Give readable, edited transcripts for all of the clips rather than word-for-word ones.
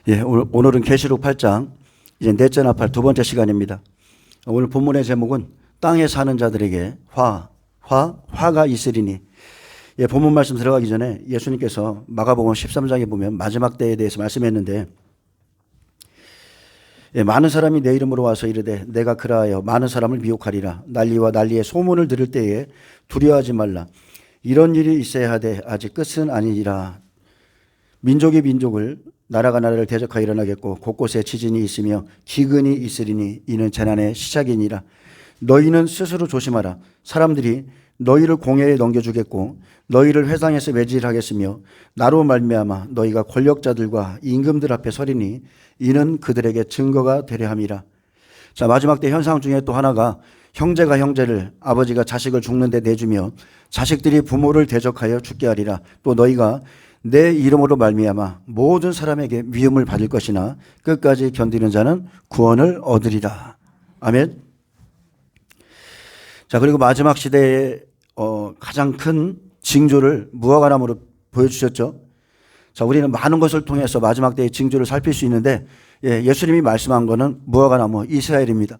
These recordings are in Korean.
오늘은 계시록 8장 이제 넷째 나팔 두 번째 시간입니다. 오늘 본문의 제목은 땅에 사는 자들에게 화가 있으리니. 본문 말씀 들어가기 전에 예수님께서 마가복음 13장에 보면 마지막 때에 대해서 말씀했는데, 많은 사람이 내 이름으로 와서 이르되 내가 그라하여 많은 사람을 미혹하리라. 난리와 난리의 소문을 들을 때에 두려워하지 말라. 이런 일이 있어야 하되 아직 끝은 아니니라. 민족이 민족을, 나라가 나라를 대적하여 일어나겠고 곳곳에 지진이 있으며 기근이 있으리니 이는 재난의 시작이니라. 너희는 스스로 조심하라. 사람들이 너희를 공회에 넘겨주겠고 너희를 회당에서 매질하겠으며 나로 말미암아 너희가 권력자들과 임금들 앞에 서리니 이는 그들에게 증거가 되려 함이라. 자, 마지막 때 현상 중에 또 하나가 형제가 형제를, 아버지가 자식을 죽는데 내주며 자식들이 부모를 대적하여 죽게 하리라. 또 너희가 내 이름으로 말미암아 모든 사람에게 미움을 받을 것이나 끝까지 견디는 자는 구원을 얻으리라. 아멘. 자, 그리고 마지막 시대의 가장 큰 징조를 무화과나무로 보여주셨죠. 자, 우리는 많은 것을 통해서 마지막 때의 징조를 살필 수 있는데, 예수님이 말씀한 것은 무화과나무 이스라엘입니다.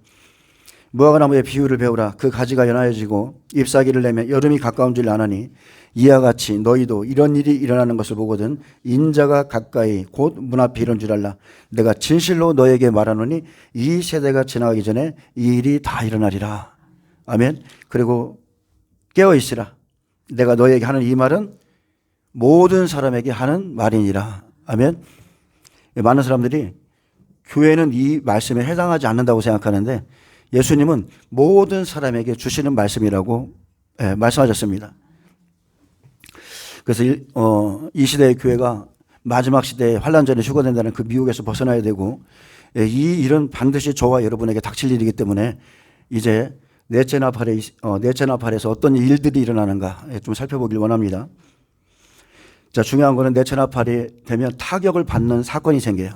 무화과나무의 비유를 배우라. 그 가지가 연하여지고 잎사귀를 내면 여름이 가까운 줄 아나니 이와 같이 너희도 이런 일이 일어나는 것을 보거든 인자가 가까이 곧 문 앞에 이른 줄 알라. 내가 진실로 너에게 말하노니 이 세대가 지나가기 전에 이 일이 다 일어나리라. 아멘. 그리고 깨어 있으라. 내가 너에게 하는 이 말은 모든 사람에게 하는 말이니라. 아멘. 많은 사람들이 교회는 이 말씀에 해당하지 않는다고 생각하는데 예수님은 모든 사람에게 주시는 말씀이라고 말씀하셨습니다. 그래서 이 시대의 교회가 마지막 시대에 환란전에 휴거된다는 그 미혹에서 벗어나야 되고, 이 일은 반드시 저와 여러분에게 닥칠 일이기 때문에 이제 넷째 나팔에서 어떤 일들이 일어나는가 좀 살펴보길 원합니다. 자, 중요한 거는 넷째 나팔이 되면 타격을 받는 사건이 생겨요.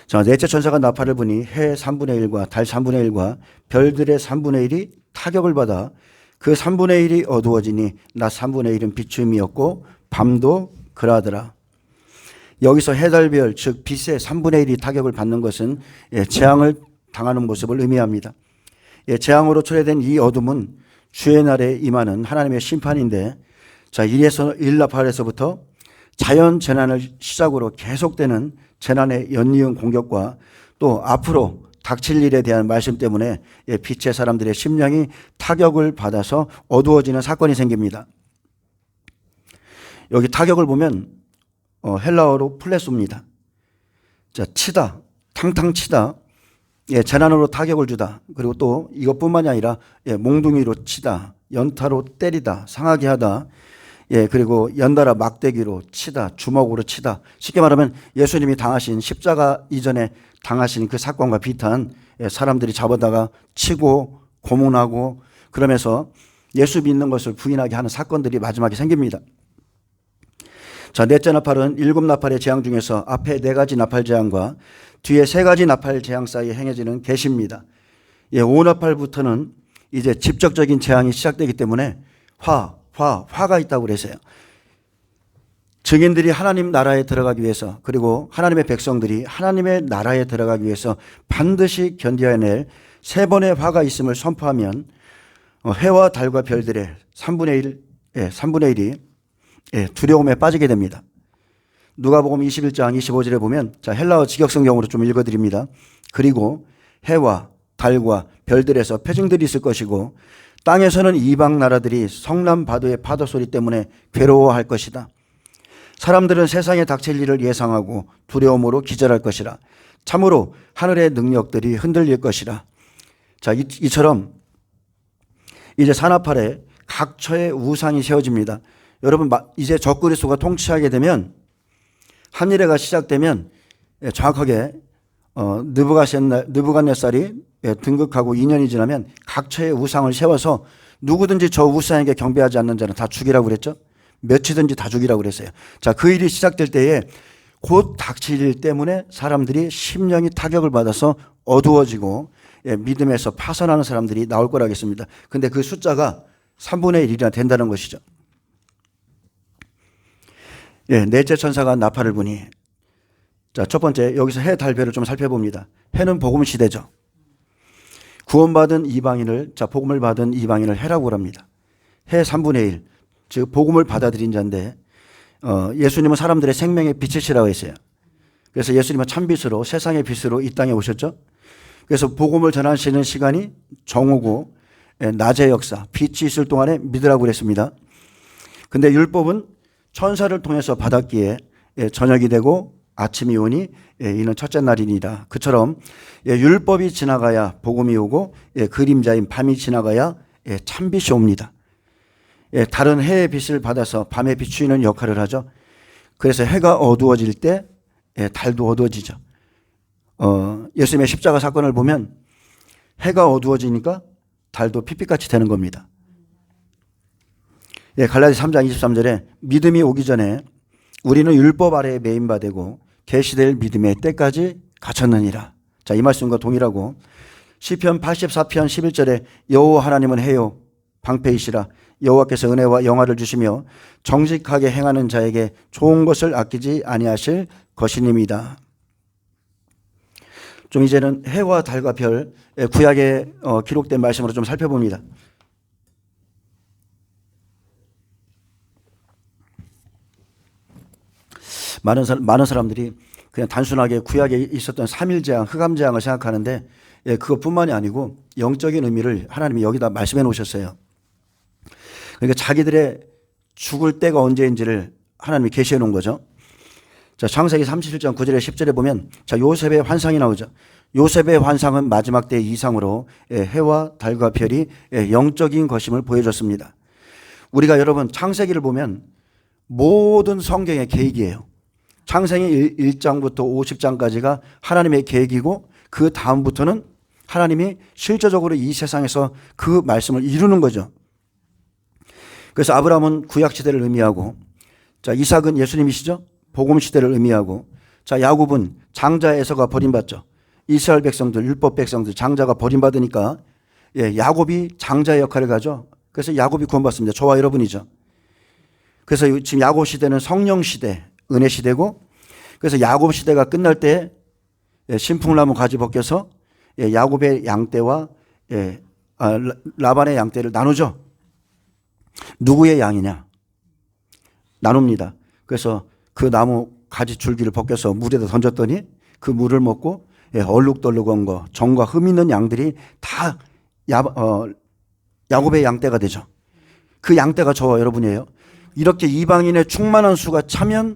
자, 넷째 천사가 나팔을 부니 해 3분의 1과 달 3분의 1과 별들의 3분의 1이 타격을 받아 그 3분의 1이 어두워지니 낮 3분의 1은 비춤이었고 밤도 그라더라. 여기서 해달별 즉 빛의 3분의 1이 타격을 받는 것은 재앙을 당하는 모습을 의미합니다. 재앙으로 초래된 이 어둠은 주의 날에 임하는 하나님의 심판인데, 자, 1나팔에서부터 자연 재난을 시작으로 계속되는 재난의 연이은 공격과 또 앞으로 닥칠 일에 대한 말씀 때문에 빛의 사람들의 심령이 타격을 받아서 어두워지는 사건이 생깁니다. 여기 타격을 보면 헬라어로 플레소입니다. 자, 치다, 탕탕 치다, 재난으로 타격을 주다. 그리고 또 이것뿐만이 아니라 몽둥이로 치다, 연타로 때리다, 상하게 하다. 그리고 연달아 막대기로 치다, 주먹으로 치다. 쉽게 말하면 예수님이 당하신 십자가 이전에 당하신 그 사건과 비슷한, 사람들이 잡아다가 치고 고문하고 그러면서 예수 믿는 것을 부인하게 하는 사건들이 마지막에 생깁니다. 자, 넷째 나팔은 7나팔의 재앙 중에서 앞에 4가지 나팔 재앙과 뒤에 3가지 나팔 재앙 사이에 행해지는 계시입니다. 5나팔부터는 이제 직접적인 재앙이 시작되기 때문에 화가 있다고 그랬어요. 증인들이 하나님 나라에 들어가기 위해서, 그리고 하나님의 백성들이 하나님의 나라에 들어가기 위해서 반드시 견뎌야 낼 3번의 화가 있음을 선포하면 해와 달과 별들의 3분의 1이 두려움에 빠지게 됩니다. 누가복음 21장 25절에 보면, 자, 헬라어 직역성경으로 좀 읽어드립니다. 그리고 해와 달과 별들에서 표징들이 있을 것이고 땅에서는 이방 나라들이 성남 바도의 파도 소리 때문에 괴로워할 것이다. 사람들은 세상에 닥칠 일을 예상하고 두려움으로 기절할 것이라. 참으로 하늘의 능력들이 흔들릴 것이라. 자, 이처럼 이제 사나팔에 각처의 우상이 세워집니다. 여러분, 이제 적그리스도가 통치하게 되면, 한일회가 시작되면 정확하게 느부갓네살이 등극하고 2년이 지나면 각처의 우상을 세워서 누구든지 저 우상에게 경배하지 않는 자는 다 죽이라고 그랬죠. 몇이든지 다 죽이라고 그랬어요. 자, 그 일이 시작될 때에 곧 닥칠 일 때문에 사람들이 심령이 타격을 받아서 어두워지고 믿음에서 파선하는 사람들이 나올 거라겠습니다. 근데 그 숫자가 3분의 1이나 된다는 것이죠. 넷째 천사가 나팔을 부니 자, 첫 번째 여기서 해, 달, 별을 좀 살펴봅니다. 해는 복음 시대죠. 구원받은 이방인을, 자, 복음을 받은 이방인을 해라고 합니다. 해 3분의 1, 즉 복음을 받아들인 자인데 예수님은 사람들의 생명의 빛이시라고 했어요. 그래서 예수님은 참빛으로, 세상의 빛으로 이 땅에 오셨죠. 그래서 복음을 전하시는 시간이 정오고 낮의 역사, 빛이 있을 동안에 믿으라고 그랬습니다. 근데 율법은 천사를 통해서 받았기에 저녁이 되고 아침이 오니 이는 첫째 날이니라. 그처럼 율법이 지나가야 복음이 오고 그림자인 밤이 지나가야 참빛이 옵니다. 다른 해의 빛을 받아서 밤에 비추이는 역할을 하죠. 그래서 해가 어두워질 때 달도 어두워지죠. 예수님의 십자가 사건을 보면 해가 어두워지니까 달도 핏빛같이 되는 겁니다. 갈라디 3장 23절에 믿음이 오기 전에 우리는 율법 아래에 매인바 되고 계시될 믿음의 때까지 갇혔느니라. 자, 이 말씀과 동일하고 시편 84편 11절에 여호와 하나님은 해요 방패이시라. 여호와께서 은혜와 영화를 주시며 정직하게 행하는 자에게 좋은 것을 아끼지 아니하실 것이니이다. 좀 이제는 해와 달과 별, 구약에 기록된 말씀으로 좀 살펴봅니다. 많은 사람들이 그냥 단순하게 구약에 있었던 삼일재앙, 흑암재앙을 생각하는데 그것뿐만이 아니고 영적인 의미를 하나님이 여기다 말씀해 놓으셨어요. 그러니까 자기들의 죽을 때가 언제인지를 하나님이 계시해 놓은 거죠. 자, 창세기 37장 9절에 10절에 보면 자, 요셉의 환상이 나오죠. 요셉의 환상은 마지막 때의 이상으로 해와 달과 별이 영적인 것임을 보여줬습니다. 우리가 여러분 창세기를 보면 모든 성경의 계획이에요. 창세기 1장부터 50장까지가 하나님의 계획이고 그 다음부터는 하나님이 실제적으로 이 세상에서 그 말씀을 이루는 거죠. 그래서 아브라함은 구약 시대를 의미하고, 자, 이삭은 예수님이시죠. 복음 시대를 의미하고, 자, 야곱은 장자 에서가 버림받죠. 이스라엘 백성들, 율법 백성들, 장자가 버림받으니까 야곱이 장자의 역할을 가죠. 그래서 야곱이 구원받습니다. 저와 여러분이죠. 그래서 지금 야곱 시대는 성령 시대, 은혜 시대고, 그래서 야곱 시대가 끝날 때 신풍나무 가지 벗겨서 야곱의 양떼와 라반의 양떼를 나누죠. 누구의 양이냐? 나눕니다. 그래서 그 나무 가지 줄기를 벗겨서 물에다 던졌더니 그 물을 먹고 얼룩덜룩한 거, 정과 흠 있는 양들이 다 야곱의 양떼가 되죠. 그 양떼가 저와 여러분이에요. 이렇게 이방인의 충만한 수가 차면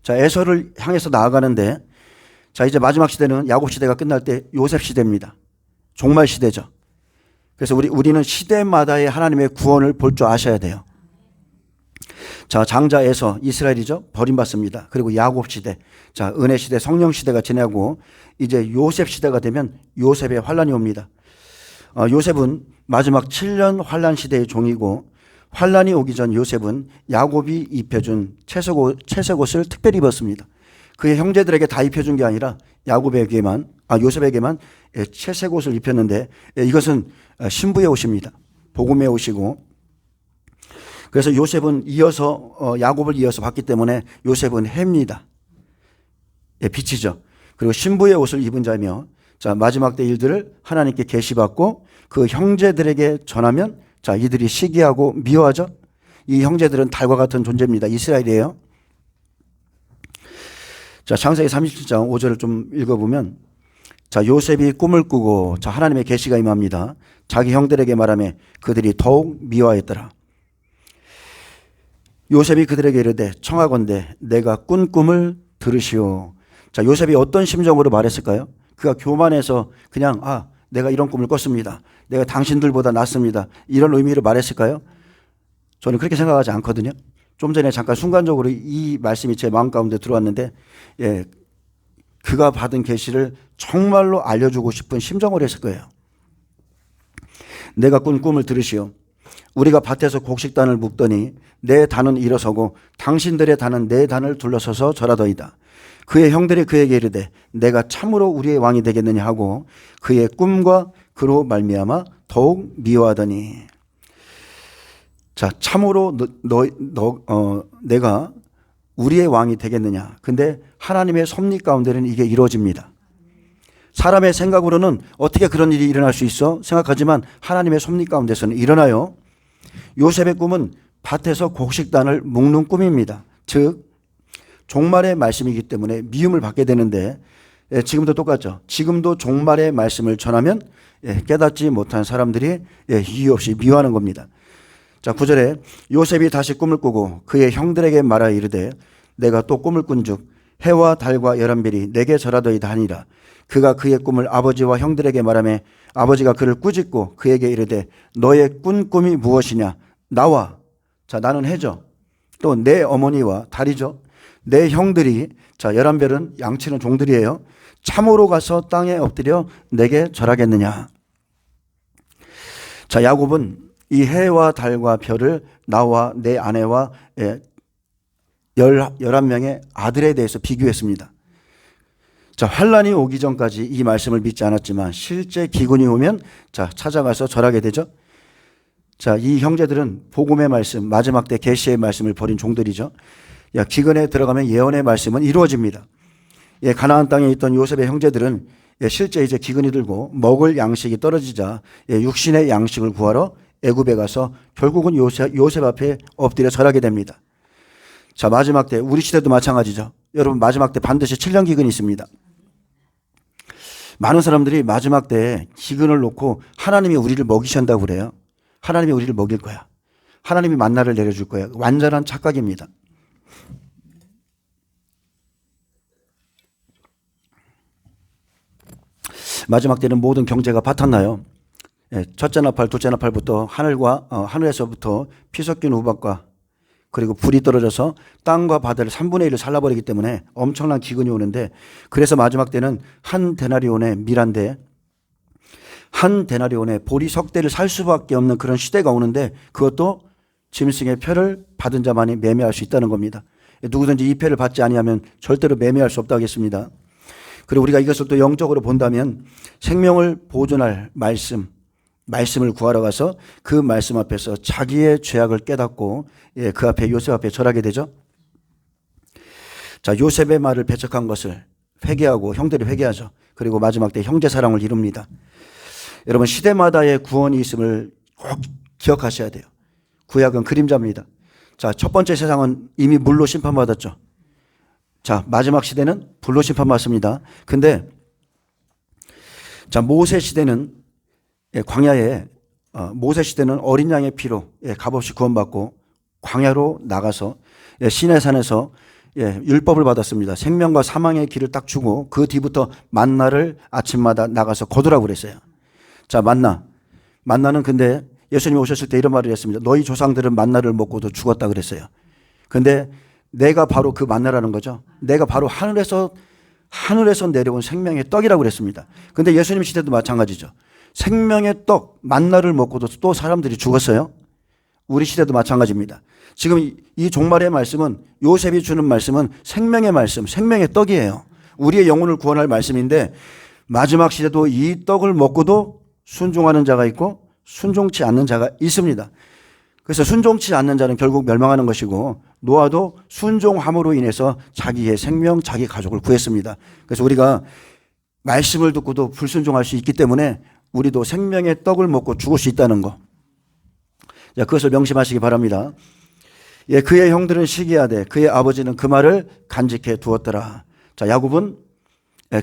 자, 에서를 향해서 나아가는데 자, 이제 마지막 시대는 야곱 시대가 끝날 때 요셉 시대입니다. 종말 시대죠. 그래서 우리는 시대마다의 하나님의 구원을 볼 줄 아셔야 돼요. 자, 장자 에서 이스라엘이죠. 버림받습니다. 그리고 야곱 시대, 자, 은혜 시대, 성령 시대가 지나고 이제 요셉 시대가 되면 요셉의 환란이 옵니다. 요셉은 마지막 7년 환란 시대의 종이고 환란이 오기 전 요셉은 야곱이 입혀준 채색 옷을 특별히 입었습니다. 그의 형제들에게 다 입혀준 게 아니라 요셉에게만 채색 옷을 입혔는데 이것은 신부의 옷입니다. 복음의 옷이고, 그래서 요셉은 야곱을 이어서 봤기 때문에 요셉은 해입니다. 빛이죠. 그리고 신부의 옷을 입은 자며, 자, 마지막 때 일들을 하나님께 계시받고 그 형제들에게 전하면 자, 이들이 시기하고 미워하죠. 이 형제들은 달과 같은 존재입니다. 이스라엘이에요. 자, 창세기 37장 5절을 좀 읽어보면 자, 요셉이 꿈을 꾸고 자, 하나님의 계시가 임합니다. 자기 형들에게 말하며 그들이 더욱 미워하였더라. 요셉이 그들에게 이르되 청하건대 내가 꾼 꿈을 들으시오. 자, 요셉이 어떤 심정으로 말했을까요? 그가 교만해서 그냥 내가 이런 꿈을 꿨습니다. 내가 당신들보다 낫습니다. 이런 의미로 말했을까요? 저는 그렇게 생각하지 않거든요. 좀 전에 잠깐 순간적으로 이 말씀이 제 마음 가운데 들어왔는데 그가 받은 계시를 정말로 알려주고 싶은 심정으로 했을 거예요. 내가 꾼 꿈을 들으시오. 우리가 밭에서 곡식단을 묶더니 내 단은 일어서고 당신들의 단은 내 단을 둘러서서 절하더이다. 그의 형들이 그에게 이르되 내가 참으로 우리의 왕이 되겠느냐 하고 그의 꿈과 그로 말미암아 더욱 미워하더니. 자, 참으로 내가 우리의 왕이 되겠느냐. 근데 하나님의 섭리 가운데는 이게 이루어집니다. 사람의 생각으로는 어떻게 그런 일이 일어날 수 있어? 생각하지만 하나님의 섭리 가운데서는 일어나요. 요셉의 꿈은 밭에서 곡식단을 묶는 꿈입니다. 즉 종말의 말씀이기 때문에 미움을 받게 되는데 지금도 똑같죠. 지금도 종말의 말씀을 전하면 깨닫지 못한 사람들이 이유 없이 미워하는 겁니다. 자, 9절에 요셉이 다시 꿈을 꾸고 그의 형들에게 말하여 이르되 내가 또 꿈을 꾼즉 해와 달과 열한별이 내게 절하더이다 하니라. 그가 그의 꿈을 아버지와 형들에게 말하며 아버지가 그를 꾸짖고 그에게 이르되 너의 꾼 꿈이 무엇이냐. 나와. 자, 나는 해죠. 또 내 어머니와 달이죠. 내 형들이, 자, 열한별은 양치는 종들이에요. 참으로 가서 땅에 엎드려 내게 절하겠느냐. 자, 야곱은 이 해와 달과 별을 나와 내 아내와 11명의 아들에 대해서 비교했습니다. 자, 환란이 오기 전까지 이 말씀을 믿지 않았지만 실제 기근이 오면 자, 찾아가서 절하게 되죠. 자, 이 형제들은 복음의 말씀, 마지막 때 계시의 말씀을 버린 종들이죠. 기근에 들어가면 예언의 말씀은 이루어집니다. 가나안 땅에 있던 요셉의 형제들은 실제 이제 기근이 들고 먹을 양식이 떨어지자 육신의 양식을 구하러 애굽에 가서 결국은 요셉 앞에 엎드려 절하게 됩니다. 자, 마지막 때 우리 시대도 마찬가지죠. 여러분 마지막 때 반드시 7년 기근이 있습니다. 많은 사람들이 마지막 때 기근을 놓고 하나님이 우리를 먹이신다고 그래요. 하나님이 우리를 먹일 거야. 하나님이 만나를 내려줄 거야. 완전한 착각입니다. 마지막 때는 모든 경제가 바탔나요? 첫째 나팔, 둘째 나팔부터 하늘에서부터 피 섞인 우박과 그리고 불이 떨어져서 땅과 바다를 3분의 1을 살라버리기 때문에 엄청난 기근이 오는데 그래서 마지막 때는 한 데나리온의 밀한데 한 데나리온의 보리 석대를 살 수밖에 없는 그런 시대가 오는데 그것도 짐승의 표를 받은 자만이 매매할 수 있다는 겁니다. 누구든지 이 표를 받지 아니하면 절대로 매매할 수 없다고 하겠습니다. 그리고 우리가 이것을 또 영적으로 본다면 생명을 보존할 말씀을 구하러 가서 그 말씀 앞에서 자기의 죄악을 깨닫고 그 앞에 요셉 앞에 절하게 되죠. 자, 요셉의 말을 배척한 것을 회개하고 형들이 회개하죠. 그리고 마지막 때 형제 사랑을 이룹니다. 여러분 시대마다의 구원이 있음을 꼭 기억하셔야 돼요. 구약은 그림자입니다. 자, 첫 번째 세상은 이미 물로 심판받았죠. 자, 마지막 시대는 불로 심판받습니다. 근데 자, 모세 시대는 광야에 모세 시대는 어린 양의 피로 값없이 구원받고 광야로 나가서 시내산에서 율법을 받았습니다. 생명과 사망의 길을 딱 주고 그 뒤부터 만나를 아침마다 나가서 거두라고 그랬어요. 자, 만나는 근데 예수님이 오셨을 때 이런 말을 했습니다. 너희 조상들은 만나를 먹고도 죽었다 그랬어요. 근데 내가 바로 그 만나라는 거죠. 내가 바로 하늘에서 내려온 생명의 떡이라고 그랬습니다. 근데 예수님 시대도 마찬가지죠. 생명의 떡, 만나를 먹고도 또 사람들이 죽었어요. 우리 시대도 마찬가지입니다. 지금 이 종말의 말씀은 요셉이 주는 말씀은 생명의 말씀, 생명의 떡이에요. 우리의 영혼을 구원할 말씀인데 마지막 시대도 이 떡을 먹고도 순종하는 자가 있고 순종치 않는 자가 있습니다. 그래서 순종치 않는 자는 결국 멸망하는 것이고 노아도 순종함으로 인해서 자기의 생명, 자기 가족을 구했습니다. 그래서 우리가 말씀을 듣고도 불순종할 수 있기 때문에 우리도 생명의 떡을 먹고 죽을 수 있다는 거. 자, 그것을 명심하시기 바랍니다. 그의 형들은 시기하되 그의 아버지는 그 말을 간직해 두었더라. 자, 야곱은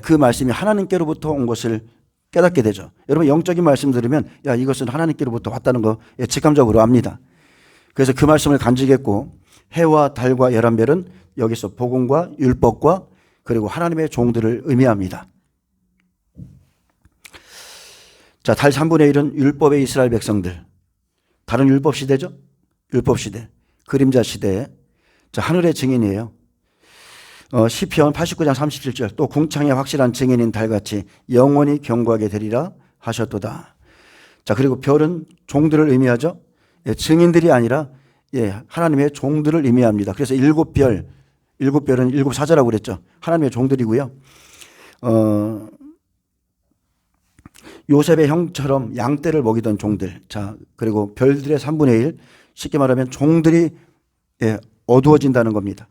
그 말씀이 하나님께로부터 온 것을 깨닫게 되죠. 여러분 영적인 말씀 들으면 이것은 하나님께로부터 왔다는 거 직감적으로 압니다. 그래서 그 말씀을 간직했고 해와 달과 열한별은 여기서 복음과 율법과 그리고 하나님의 종들을 의미합니다. 자, 달 3분의 1은 율법의 이스라엘 백성들. 다른 율법 시대죠? 율법 시대. 그림자 시대. 자, 하늘의 증인이에요. 시편 89장 37절 또 궁창의 확실한 증인인 달같이 영원히 경고하게 되리라 하셨도다. 자, 그리고 별은 종들을 의미하죠. 증인들이 아니라 하나님의 종들을 의미합니다. 그래서 일곱 별은 일곱 사자라고 그랬죠. 하나님의 종들이고요. 요셉의 형처럼 양떼를 먹이던 종들. 자, 그리고 별들의 3분의 1. 쉽게 말하면 종들이 어두워진다는 겁니다.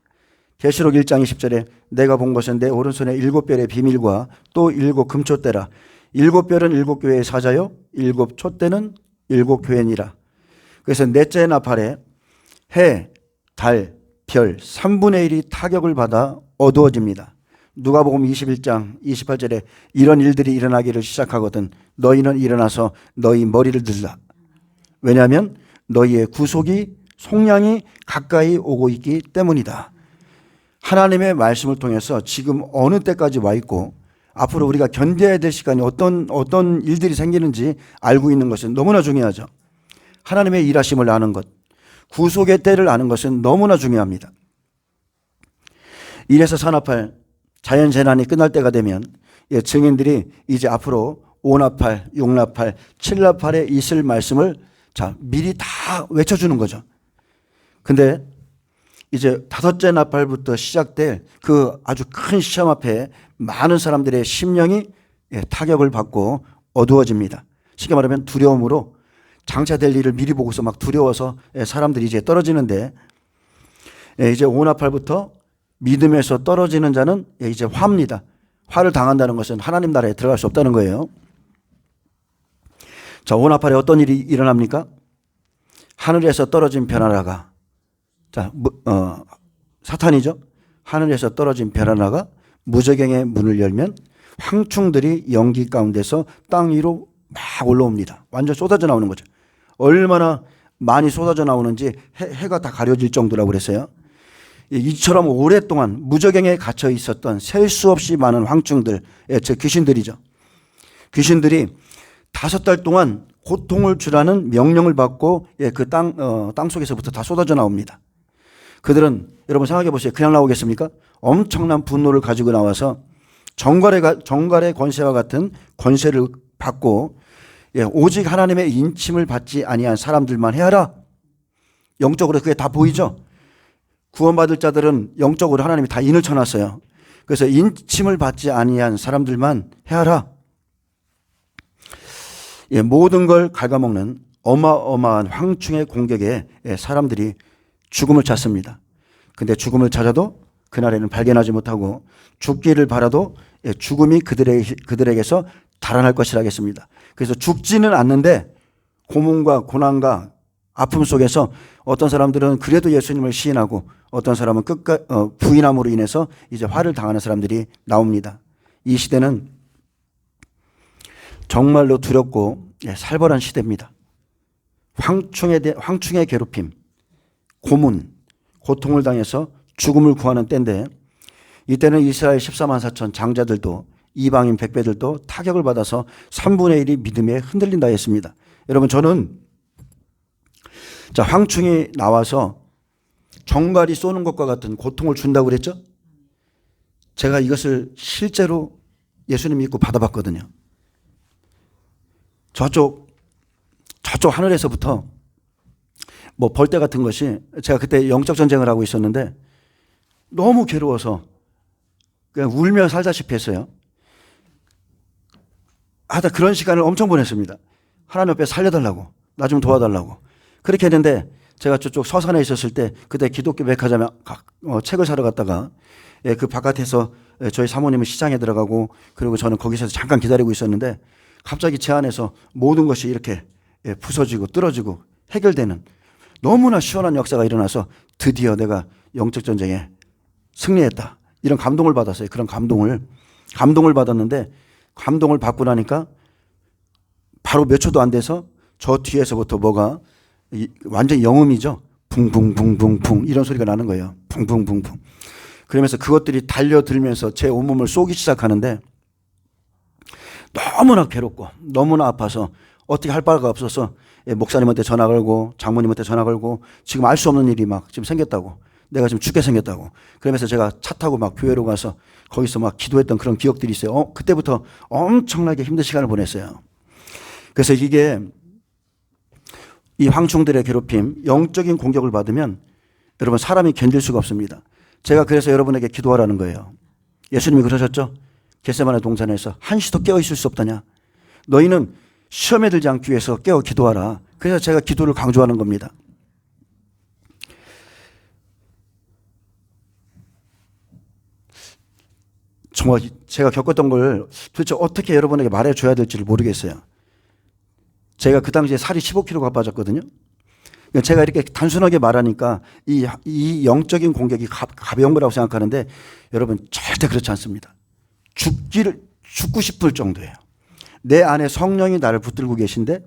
계시록 1장 20절에 내가 본 것은 내 오른손에 7별의 비밀과 또 7 금촛대라. 7별은 7교회의 사자요 7 촛대는 7 교회니라. 그래서 넷째 나팔에 해, 달, 별 3분의 1이 타격을 받아 어두워집니다. 누가복음 21장 28절에 이런 일들이 일어나기를 시작하거든 너희는 일어나서 너희 머리를 들라. 왜냐하면 너희의 구속이 속량이 가까이 오고 있기 때문이다. 하나님의 말씀을 통해서 지금 어느 때까지 와 있고 앞으로 우리가 견뎌야 될 시간이 어떤 일들이 생기는지 알고 있는 것은 너무나 중요하죠. 하나님의 일하심을 아는 것, 구속의 때를 아는 것은 너무나 중요합니다. 이래서 산나팔 자연재난이 끝날 때가 되면 증인들이 이제 앞으로 5나팔, 6나팔, 7나팔에 있을 말씀을 미리 다 외쳐주는 거죠. 근데 이제 5째 나팔부터 시작될 그 아주 큰 시험 앞에 많은 사람들의 심령이 타격을 받고 어두워집니다. 쉽게 말하면 두려움으로 장차될 일을 미리 보고서 막 두려워서 사람들이 이제 떨어지는데 이제 5나팔부터 믿음에서 떨어지는 자는 이제 화입니다. 화를 당한다는 것은 하나님 나라에 들어갈 수 없다는 거예요. 자, 5나팔에 어떤 일이 일어납니까? 하늘에서 떨어진 별 하나가 사탄이죠. 하늘에서 떨어진 별 하나가 무저갱의 문을 열면 황충들이 연기 가운데서 땅 위로 막 올라옵니다. 완전 쏟아져 나오는 거죠. 얼마나 많이 쏟아져 나오는지 해가 다 가려질 정도라고 그랬어요. 이처럼 오랫동안 무저갱에 갇혀 있었던 셀 수 없이 많은 황충들, 즉 귀신들이죠. 귀신들이 5달 동안 고통을 주라는 명령을 받고 그 땅 속에서부터 다 쏟아져 나옵니다. 그들은 여러분 생각해 보세요. 그냥 나오겠습니까? 엄청난 분노를 가지고 나와서 정갈의 권세와 같은 권세를 받고 오직 하나님의 인침을 받지 아니한 사람들만 해하라. 영적으로 그게 다 보이죠. 구원받을 자들은 영적으로 하나님이 다 인을 쳐놨어요. 그래서 인침을 받지 아니한 사람들만 해하라. 모든 걸 갉아먹는 어마어마한 황충의 공격에 사람들이 죽음을 찾습니다. 근데 죽음을 찾아도 그날에는 발견하지 못하고 죽기를 바라도 죽음이 그들에게서 달아날 것이라 하겠습니다. 그래서 죽지는 않는데 고문과 고난과 아픔 속에서 어떤 사람들은 그래도 예수님을 시인하고 어떤 사람은 부인함으로 인해서 이제 화를 당하는 사람들이 나옵니다. 이 시대는 정말로 두렵고 살벌한 시대입니다. 황충의 괴롭힘, 고문, 고통을 당해서 죽음을 구하는 때인데 이때는 이스라엘 14만 4천 장자들도 이방인 백배들도 타격을 받아서 3분의 1이 믿음에 흔들린다 했습니다. 여러분 저는 황충이 나와서 정갈이 쏘는 것과 같은 고통을 준다고 그랬죠? 제가 이것을 실제로 예수님 믿고 받아봤거든요. 저쪽 하늘에서부터 벌떼 같은 것이 제가 그때 영적 전쟁을 하고 있었는데 너무 괴로워서 그냥 울며 살다시피 했어요. 하여튼 그런 시간을 엄청 보냈습니다. 하나님 앞에 살려달라고, 나 좀 도와달라고. 그렇게 했는데 제가 저쪽 서산에 있었을 때 그때 기독교 백화점에 책을 사러 갔다가 그 바깥에서 저희 사모님은 시장에 들어가고 그리고 저는 거기서 잠깐 기다리고 있었는데 갑자기 제 안에서 모든 것이 이렇게 부서지고 뚫어지고 해결되는 너무나 시원한 역사가 일어나서 드디어 내가 영적 전쟁에 승리했다. 이런 감동을 받았어요. 그런 감동을 받았는데 감동을 받고 나니까 바로 몇 초도 안 돼서 저 뒤에서부터 뭐가 완전 영음이죠. 붕붕붕붕붕 이런 소리가 나는 거예요. 붕붕붕붕. 그러면서 그것들이 달려들면서 제 온몸을 쏘기 시작하는데 너무나 괴롭고 너무나 아파서 어떻게 할 바가 없어서 목사님한테 전화 걸고 장모님한테 전화 걸고 지금 알 수 없는 일이 막 지금 생겼다고. 내가 지금 죽게 생겼다고. 그러면서 제가 차 타고 막 교회로 가서 거기서 막 기도했던 그런 기억들이 있어요. 그때부터 엄청나게 힘든 시간을 보냈어요. 그래서 이게 이 황충들의 괴롭힘, 영적인 공격을 받으면 여러분 사람이 견딜 수가 없습니다. 제가 그래서 여러분에게 기도하라는 거예요. 예수님이 그러셨죠? 겟세마네 동산에서 한시도 깨어 있을 수 없다냐. 너희는 시험에 들지 않기 위해서 깨어 기도하라. 그래서 제가 기도를 강조하는 겁니다. 정말 제가 겪었던 걸 도대체 어떻게 여러분에게 말해줘야 될지를 모르겠어요. 제가 그 당시에 살이 15kg가 빠졌거든요. 제가 이렇게 단순하게 말하니까 이 영적인 공격이 가벼운 거라고 생각하는데 여러분 절대 그렇지 않습니다. 죽고 싶을 정도예요. 내 안에 성령이 나를 붙들고 계신데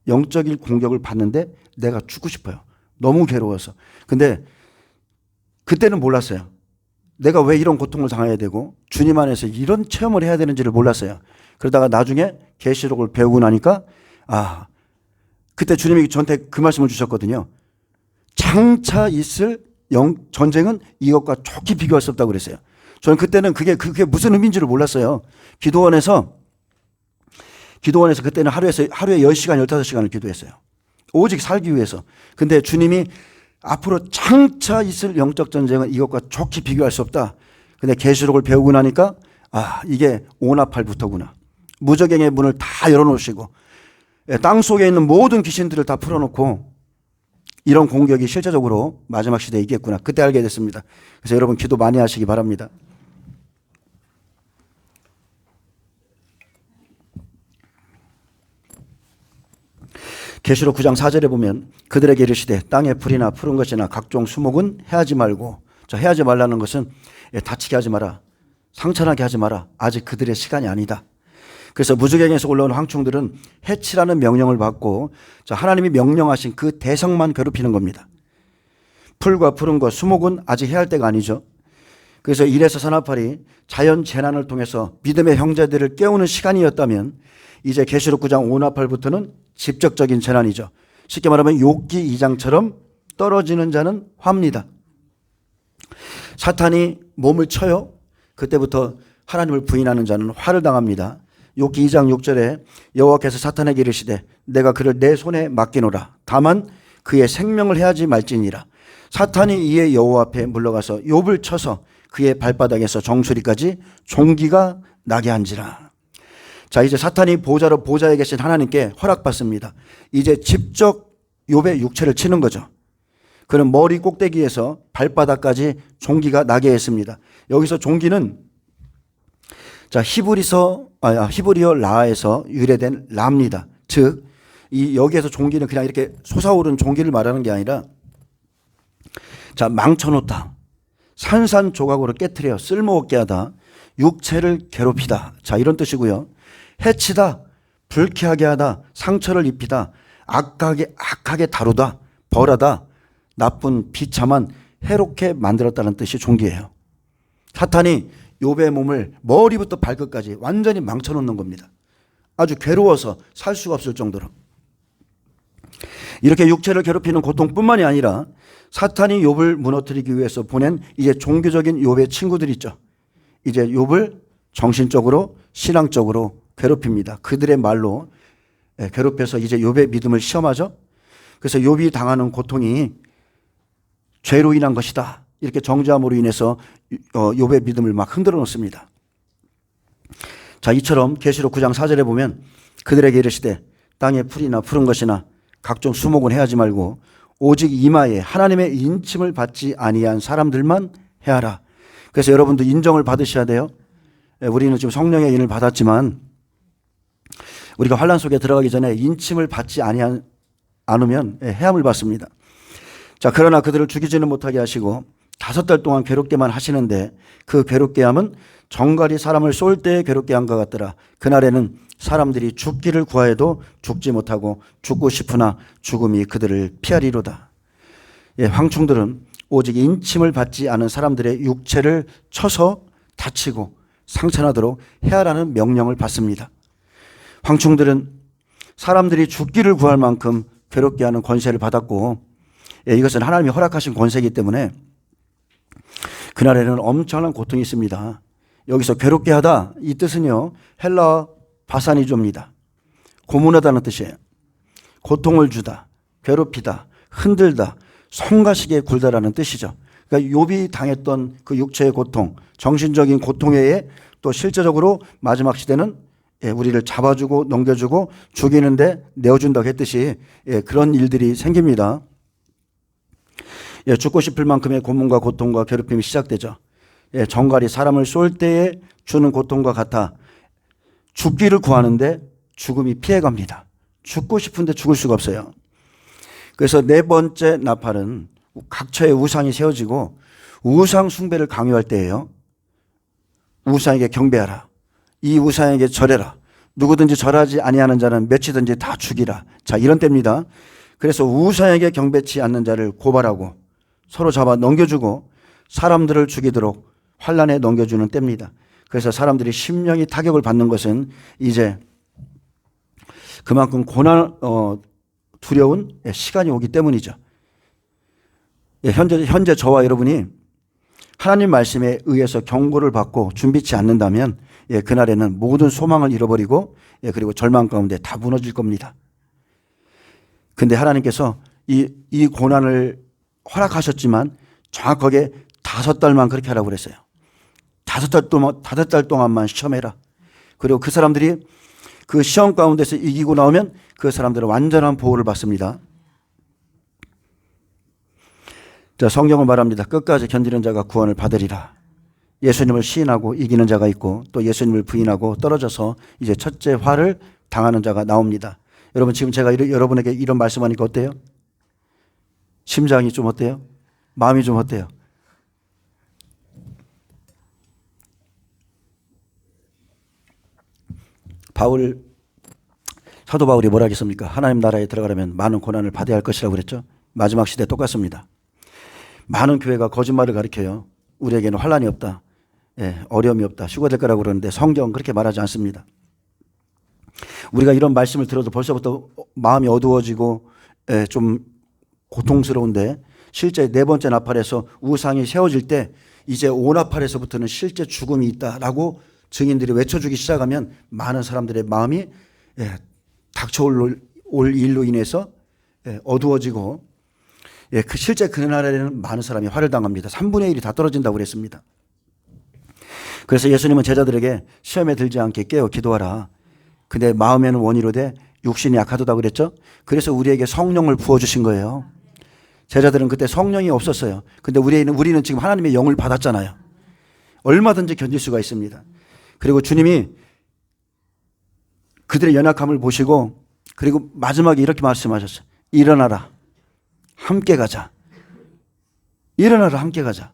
영적인 공격을 받는데 내가 죽고 싶어요. 너무 괴로워서. 근데 그때는 몰랐어요. 내가 왜 이런 고통을 당해야 되고 주님 안에서 이런 체험을 해야 되는지를 몰랐어요. 그러다가 나중에 계시록을 배우고 나니까 그때 주님이 저한테 그 말씀을 주셨거든요. 장차 있을 전쟁은 이것과 좋게 비교할 수 없다고 그랬어요. 저는 그때는 그게 무슨 의미인지를 몰랐어요. 기도원에서 그때는 하루에 10시간, 15시간을 기도했어요. 오직 살기 위해서. 근데 주님이 앞으로 장차 있을 영적 전쟁은 이것과 좋게 비교할 수 없다. 근데 계시록을 배우고 나니까 이게 오나팔부터구나. 무적행의 문을 다 열어놓으시고 땅 속에 있는 모든 귀신들을 다 풀어놓고 이런 공격이 실제적으로 마지막 시대에 있겠구나. 그때 알게 됐습니다. 그래서 여러분 기도 많이 하시기 바랍니다. 계시록 9장 4절에 보면 그들에게 이르시되 땅에 풀이나 푸른 것이나 각종 수목은 해하지 말고, 해하지 말라는 것은 다치게 하지 마라, 상처나게 하지 마라. 아직 그들의 시간이 아니다. 그래서 무적행에서 올라온 황충들은 해치라는 명령을 받고 하나님이 명령하신 그 대상만 괴롭히는 겁니다. 풀과 푸른 것, 수목은 아직 해야 할 때가 아니죠. 그래서 이래서 산나팔이 자연 재난을 통해서 믿음의 형제들을 깨우는 시간이었다면 이제 계시록 9장 오나팔부터는 직접적인 재난이죠. 쉽게 말하면 욥기 2장처럼 떨어지는 자는 화입니다. 사탄이 몸을 쳐요. 그때부터 하나님을 부인하는 자는 화를 당합니다. 욥기 2장 6절에 여호와께서 사탄에게 이르시되 내가 그를 내 손에 맡기노라. 다만 그의 생명을 해하지 말지니라. 사탄이 이에 여호와 앞에 물러가서 욥을 쳐서 그의 발바닥에서 정수리까지 종기가 나게 한지라. 자, 이제 사탄이 보좌에 계신 하나님께 허락받습니다. 이제 직접 욥의 육체를 치는 거죠. 그는 머리 꼭대기에서 발바닥까지 종기가 나게 했습니다. 여기서 종기는 히브리어 라에서 유래된 라입니다. 즉, 여기에서 종기는 그냥 이렇게 솟아오른 종기를 말하는 게 아니라 망쳐놓다, 산산조각으로 깨트려 쓸모없게 하다, 육체를 괴롭히다. 이런 뜻이고요. 해치다, 불쾌하게 하다, 상처를 입히다, 악하게 다루다, 벌하다, 나쁜 비참한 해롭게 만들었다는 뜻이 종기예요. 사탄이 욥의 몸을 머리부터 발끝까지 완전히 망쳐놓는 겁니다. 아주 괴로워서 살 수가 없을 정도로. 이렇게 육체를 괴롭히는 고통뿐만이 아니라 사탄이 욥을 무너뜨리기 위해서 보낸 이제 종교적인 욥의 친구들 있죠. 이제 욥을 정신적으로, 신앙적으로 괴롭힙니다. 그들의 말로 괴롭혀서 이제 욥의 믿음을 시험하죠. 그래서 욥이 당하는 고통이 죄로 인한 것이다. 이렇게 정죄함으로 인해서 욥의 믿음을 막 흔들어 놓습니다. 이처럼 계시록 9장 4절에 보면 그들에게 이르시되 땅에 풀이나 푸른 것이나 각종 수목은 해하지 말고 오직 이마에 하나님의 인침을 받지 아니한 사람들만 해하라. 그래서 여러분도 인정을 받으셔야 돼요. 우리는 지금 성령의 인을 받았지만 우리가 환난 속에 들어가기 전에 인침을 받지 않으면 해함을 받습니다. 그러나 그들을 죽이지는 못하게 하시고 5달 동안 괴롭게만 하시는데 그 괴롭게 함은 정갈이 사람을 쏠 때 괴롭게 한 것 같더라. 그날에는 사람들이 죽기를 구하여도 죽지 못하고 죽고 싶으나 죽음이 그들을 피하리로다. 황충들은 오직 인침을 받지 않은 사람들의 육체를 쳐서 다치고 상처나도록 해하라는 명령을 받습니다. 황충들은 사람들이 죽기를 구할 만큼 괴롭게 하는 권세를 받았고 이것은 하나님이 허락하신 권세이기 때문에 그날에는 엄청난 고통이 있습니다. 여기서 괴롭게 하다, 이 뜻은요, 헬라 바사니조입니다. 고문하다는 뜻이에요. 고통을 주다, 괴롭히다, 흔들다, 성가시게 굴다라는 뜻이죠. 그러니까 욥이 당했던 그 육체의 고통, 정신적인 고통 외에 또 실제적으로 마지막 시대는 우리를 잡아주고 넘겨주고 죽이는데 내어준다고 했듯이 그런 일들이 생깁니다. 죽고 싶을 만큼의 고문과 고통과 괴롭힘이 시작되죠. 정갈이 사람을 쏠 때에 주는 고통과 같아 죽기를 구하는데 죽음이 피해갑니다. 죽고 싶은데 죽을 수가 없어요. 그래서 네 번째 나팔은 각처에 우상이 세워지고 우상 숭배를 강요할 때예요. 우상에게 경배하라. 이 우상에게 절해라. 누구든지 절하지 아니하는 자는 몇이든지 다 죽이라. 자, 이런 때입니다. 그래서 우상에게 경배치 않는 자를 고발하고 서로 잡아 넘겨주고 사람들을 죽이도록 환란에 넘겨주는 때입니다. 그래서 사람들이 심령이 타격을 받는 것은 이제 그만큼 두려운 시간이 오기 때문이죠. 현재 저와 여러분이 하나님 말씀에 의해서 경고를 받고 준비치 않는다면 그날에는 모든 소망을 잃어버리고 그리고 절망 가운데 다 무너질 겁니다. 근데 하나님께서 이 고난을 허락하셨지만 정확하게 5달만 그렇게 하라고 그랬어요. 5달 동안만 시험해라. 그리고 그 사람들이 그 시험 가운데서 이기고 나오면 그 사람들은 완전한 보호를 받습니다. 자, 성경은 말합니다. 끝까지 견디는 자가 구원을 받으리라. 예수님을 시인하고 이기는 자가 있고 또 예수님을 부인하고 떨어져서 이제 첫째 화를 당하는 자가 나옵니다. 여러분 지금 제가 여러분에게 이런 말씀하니까 어때요? 심장이 좀 어때요? 마음이 좀 어때요? 사도 바울이 뭐라 하겠습니까? 하나님 나라에 들어가려면 많은 고난을 받아야 할 것이라고 그랬죠. 마지막 시대 똑같습니다. 많은 교회가 거짓말을 가르쳐요. 우리에게는 환란이 없다. 어려움이 없다. 휴거될 거라고 그러는데 성경은 그렇게 말하지 않습니다. 우리가 이런 말씀을 들어도 벌써부터 마음이 어두워지고 좀 고통스러운데 실제 네 번째 나팔에서 우상이 세워질 때 이제 오 나팔에서부터는 실제 죽음이 있다라고 증인들이 외쳐주기 시작하면 많은 사람들의 마음이 닥쳐올 일로 인해서 어두워지고 실제 그날에는 많은 사람이 화를 당합니다. 3분의 1이 다 떨어진다고 그랬습니다. 그래서 예수님은 제자들에게 시험에 들지 않게 깨어 기도하라. 근데 마음에는 원이로되 육신이 약하도다 그랬죠. 그래서 우리에게 성령을 부어주신 거예요. 제자들은 그때 성령이 없었어요. 근데 우리는 지금 하나님의 영을 받았잖아요. 얼마든지 견딜 수가 있습니다. 그리고 주님이 그들의 연약함을 보시고 그리고 마지막에 이렇게 말씀하셨어요. 일어나라. 함께 가자. 일어나라. 함께 가자.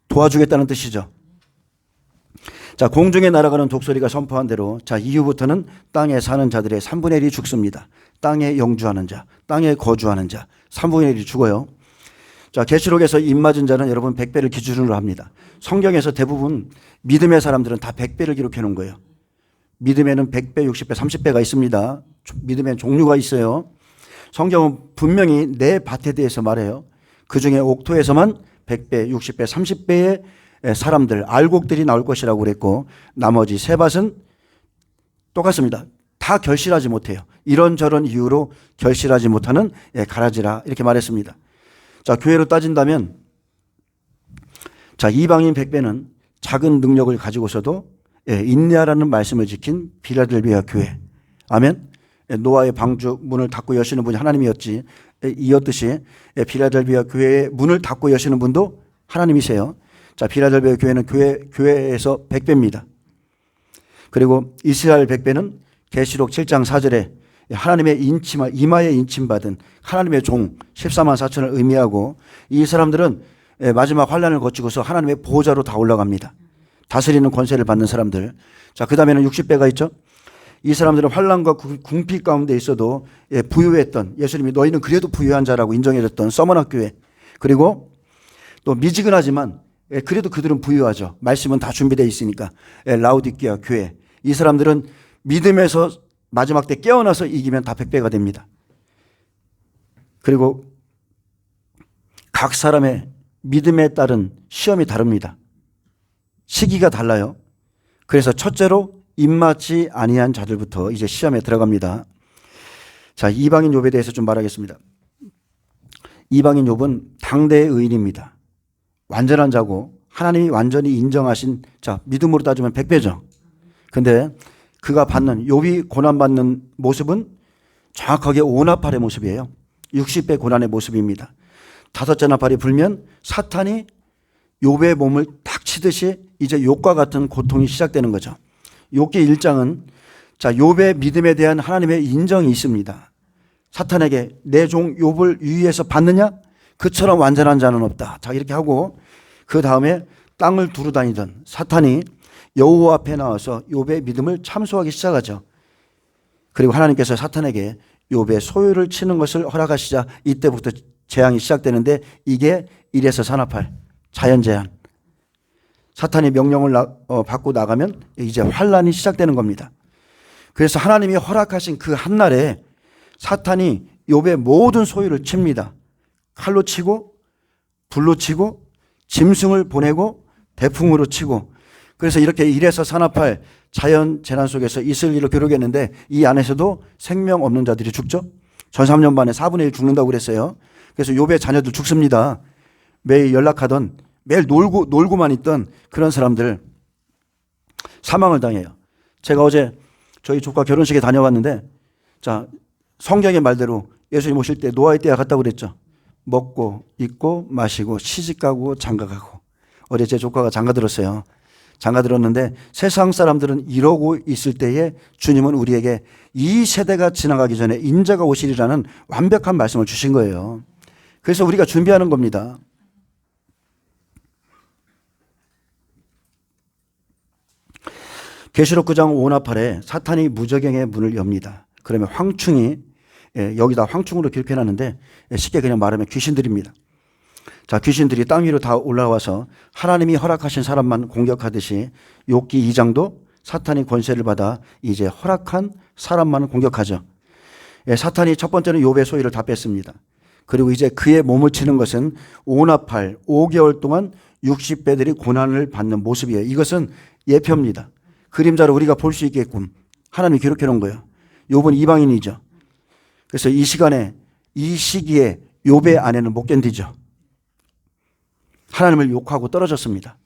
도와주겠다는 뜻이죠. 자, 공중에 날아가는 독수리가 선포한 대로 자, 이후부터는 땅에 사는 자들의 3분의 1이 죽습니다. 땅에 영주하는 자, 땅에 거주하는 자 3분의 1이 죽어요. 자, 계시록에서 입맞은 자는 여러분 100배를 기준으로 합니다. 성경에서 대부분 믿음의 사람들은 다 100배를 기록해 놓은 거예요. 믿음에는 100배, 60배, 30배가 있습니다. 믿음엔 종류가 있어요. 성경은 분명히 내 밭에 대해서 말해요. 그중에 옥토에서만 100배, 60배, 30배의 사람들, 알곡들이 나올 것이라고 그랬고 나머지 세 밭은 똑같습니다. 다 결실하지 못해요. 이런저런 이유로 결실하지 못하는 가라지라 이렇게 말했습니다. 자, 교회로 따진다면 자, 이방인 100배는 작은 능력을 가지고서도 인내하라는 말씀을 지킨 빌라델비아 교회. 아멘. 노아의 방주 문을 닫고 여시는 분이 하나님이었지 이었듯이 빌라델비아 교회의 문을 닫고 여시는 분도 하나님이세요. 자, 빌라델비아 교회는 교회에서 100배입니다. 그리고 이스라엘 100배는 계시록 7장 4절에 하나님의 이마에 인침받은 하나님의 종 14만 4천을 의미하고 이 사람들은 마지막 환란을 거치고서 하나님의 보호자로 다 올라갑니다. 다스리는 권세를 받는 사람들. 자, 그 다음에는 60배가 있죠. 이 사람들은 환란과 궁핍 가운데 있어도 부유했던 예수님이 너희는 그래도 부유한 자라고 인정해줬던 서머나 교회. 그리고 또 미지근하지만 그래도 그들은 부유하죠. 말씀은 다 준비되어 있으니까 라우디키아 교회. 이 사람들은 믿음에서 마지막 때 깨어나서 이기면 다 100배가 됩니다. 그리고 각 사람의 믿음에 따른 시험이 다릅니다. 시기가 달라요. 그래서 첫째로 입맞지 아니한 자들부터 이제 시험에 들어갑니다. 자, 이방인 욥에 대해서 좀 말하겠습니다. 이방인 욥은 당대의 의인입니다. 완전한 자고 하나님이 완전히 인정하신 자, 믿음으로 따지면 100배죠. 근데 그가 받는 욥이 고난받는 모습은 정확하게 5나팔의 모습이에요. 60배 고난의 모습입니다. 5째 나팔이 불면 사탄이 욥의 몸을 탁 치듯이 이제 욥과 같은 고통이 시작되는 거죠. 욥기 1장은 자, 욥의 믿음에 대한 하나님의 인정이 있습니다. 사탄에게 내 종 욥을 유위해서 봤느냐? 그처럼 완전한 자는 없다. 자, 이렇게 하고 그 다음에 땅을 두루다니던 사탄이 여호와 앞에 나와서 욥의 믿음을 참소하기 시작하죠. 그리고 하나님께서 사탄에게 욥의 소유를 치는 것을 허락하시자 이때부터 재앙이 시작되는데 이게 1에서 산업할 자연재한. 사탄이 명령을 받고 나가면 이제 환란이 시작되는 겁니다. 그래서 하나님이 허락하신 그 한날에 사탄이 욥의 모든 소유를 칩니다. 칼로 치고 불로 치고 짐승을 보내고 대풍으로 치고 그래서 이렇게 1에서 산업할 자연 재난 속에서 있을 일을 기록했는데 이 안에서도 생명 없는 자들이 죽죠. 전 3년 만에 4분의 1 죽는다고 그랬어요. 그래서 욥의 자녀들 죽습니다. 매일 연락하던 매일 놀고만 있던 그런 사람들 사망을 당해요. 제가 어제 저희 조카 결혼식에 다녀왔는데 자, 성경의 말대로 예수님 오실 때 노아의 때가 같다고 그랬죠. 먹고 입고 마시고 시집가고 장가가고. 어제 제 조카가 장가 들었어요. 장가 들었는데 세상 사람들은 이러고 있을 때에 주님은 우리에게 이 세대가 지나가기 전에 인자가 오시리라는 완벽한 말씀을 주신 거예요. 그래서 우리가 준비하는 겁니다. 계시록 9장 5나팔에 사탄이 무저갱의 문을 엽니다. 그러면 황충이 여기다 황충으로 기록해놨는데 쉽게 그냥 말하면 귀신들입니다. 자, 귀신들이 땅 위로 다 올라와서 하나님이 허락하신 사람만 공격하듯이 욥기 2장도 사탄이 권세를 받아 이제 허락한 사람만 공격하죠. 사탄이 첫 번째는 욥의 소유를 다 뺐습니다. 그리고 이제 그의 몸을 치는 것은 5나팔 5개월 동안 60배들이 고난을 받는 모습이에요. 이것은 예표입니다. 그림자로 우리가 볼 수 있게끔 하나님이 기록해 놓은 거예요. 욥은 이방인이죠. 그래서 이 시간에 이 시기에 욥의 아내는 못 견디죠. 하나님을 욕하고 떨어졌습니다.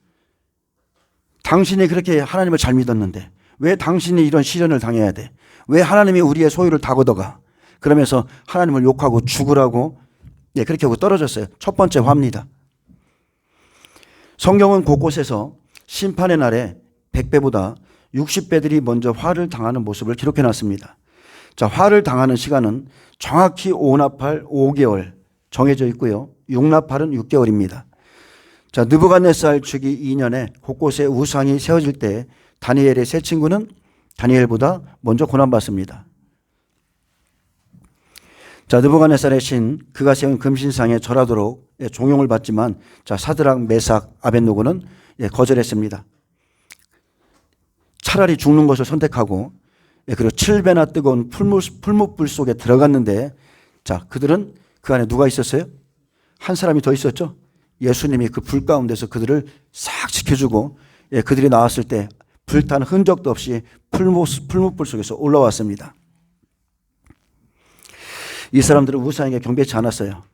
당신이 그렇게 하나님을 잘 믿었는데 왜 당신이 이런 시련을 당해야 돼? 왜 하나님이 우리의 소유를 다 걷어가? 그러면서 하나님을 욕하고 죽으라고 그렇게 하고 떨어졌어요. 첫 번째 화입니다. 성경은 곳곳에서 심판의 날에 100배보다 60배들이 먼저 화를 당하는 모습을 기록해 놨습니다. 자, 화를 당하는 시간은 정확히 5나팔 5개월 정해져 있고요. 6나팔은 6개월입니다. 자, 느부갓네살 주기 2년에 곳곳에 우상이 세워질 때 다니엘의 세 친구는 다니엘보다 먼저 고난받습니다. 자, 느부갓네살의 신 그가 세운 금신상에 절하도록 종용을 받지만 자, 사드락 메삭 아벳노고는 거절했습니다. 차라리 죽는 것을 선택하고 그리고 7배나 뜨거운 풀무불 속에 들어갔는데 자, 그들은 그 안에 누가 있었어요? 한 사람이 더 있었죠. 예수님이 그 불 가운데서 그들을 싹 지켜주고 그들이 나왔을 때 불탄 흔적도 없이 풀무불 속에서 올라왔습니다. 이 사람들은 우상에게 경배치 않았어요.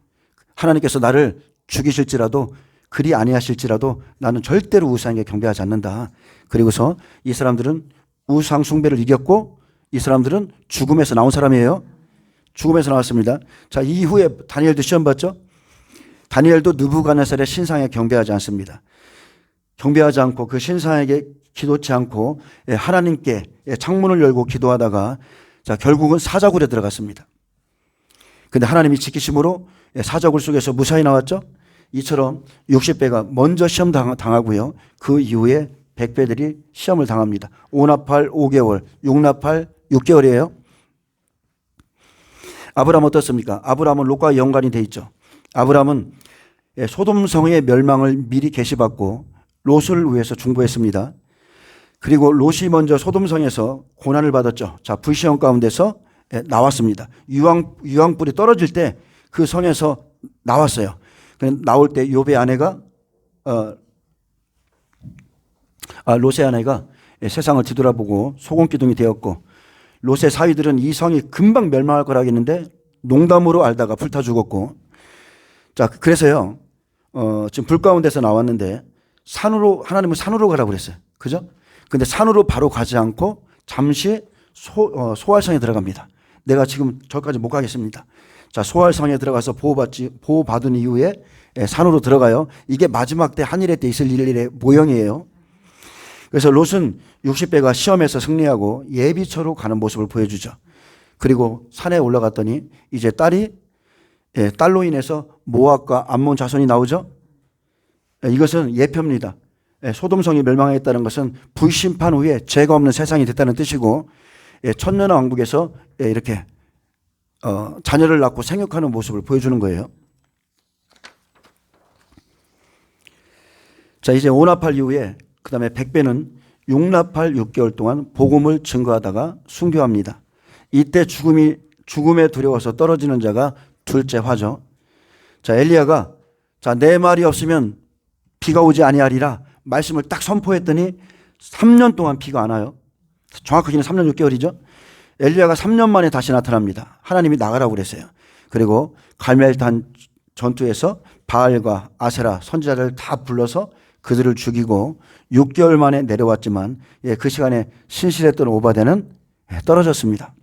하나님께서 나를 죽이실지라도 그리 아니하실지라도 나는 절대로 우상에게 경배하지 않는다. 그리고서 이 사람들은 우상 숭배를 이겼고 이 사람들은 죽음에서 나온 사람이에요. 죽음에서 나왔습니다. 자, 이후에 다니엘도 시험 봤죠. 다니엘도 느부갓네살의 신상에 경배하지 않습니다. 경배하지 않고 그 신상에게 기도치 않고 하나님께 창문을 열고 기도하다가 자, 결국은 사자굴에 들어갔습니다. 근데 하나님이 지키심으로 사자굴 속에서 무사히 나왔죠. 이처럼 60배가 먼저 시험 당하고요. 그 이후에 100배들이 시험을 당합니다. 5나팔 5개월, 6나팔 6개월이에요. 아브라함 어떻습니까? 아브라함은 롯과 연관이 돼 있죠. 아브라함은 소돔성의 멸망을 미리 계시받고 롯을 위해서 중보했습니다. 그리고 롯이 먼저 소돔성에서 고난을 받았죠. 자, 불시험 가운데서 나왔습니다. 유황불이 떨어질 때 그 성에서 나왔어요. 나올 때 욥의 아내가 롯의 아내가 세상을 뒤돌아보고 소금기둥이 되었고 롯의 사위들은 이 성이 금방 멸망할 거라 했는데 농담으로 알다가 불타 죽었고 자, 그래서요 지금 불 가운데서 나왔는데 산으로 하나님은 산으로 가라고 그랬어요. 그죠? 근데 산으로 바로 가지 않고 잠시 소활성에 들어갑니다. 내가 지금 저기까지 못 가겠습니다. 자, 소활성에 들어가서 보호받은 이후에 산으로 들어가요. 이게 마지막 때 한일의 때 있을 일의 모형이에요. 그래서 롯은 60배가 시험에서 승리하고 예비처로 가는 모습을 보여주죠. 그리고 산에 올라갔더니 이제 딸로 인해서 모압과 암몬 자손이 나오죠. 이것은 예표입니다. 소돔성이 멸망했다는 것은 불심판 후에 죄가 없는 세상이 됐다는 뜻이고, 천년왕 왕국에서 이렇게 자녀를 낳고 생육하는 모습을 보여주는 거예요. 자, 이제 오나팔 이후에 그 다음에 백배는 육나팔 6개월 동안 복음을 증거하다가 순교합니다. 이때 죽음에 두려워서 떨어지는 자가 둘째 화죠. 자, 엘리야가 내 말이 없으면 비가 오지 아니하리라 말씀을 딱 선포했더니 3년 동안 비가 안 와요. 정확하게는 3년 6개월이죠. 엘리야가 3년 만에 다시 나타납니다. 하나님이 나가라고 그랬어요. 그리고 갈멜탄 전투에서 바알과 아세라 선지자를 다 불러서 그들을 죽이고 6개월 만에 내려왔지만 그 시간에 신실했던 오바댜는 떨어졌습니다.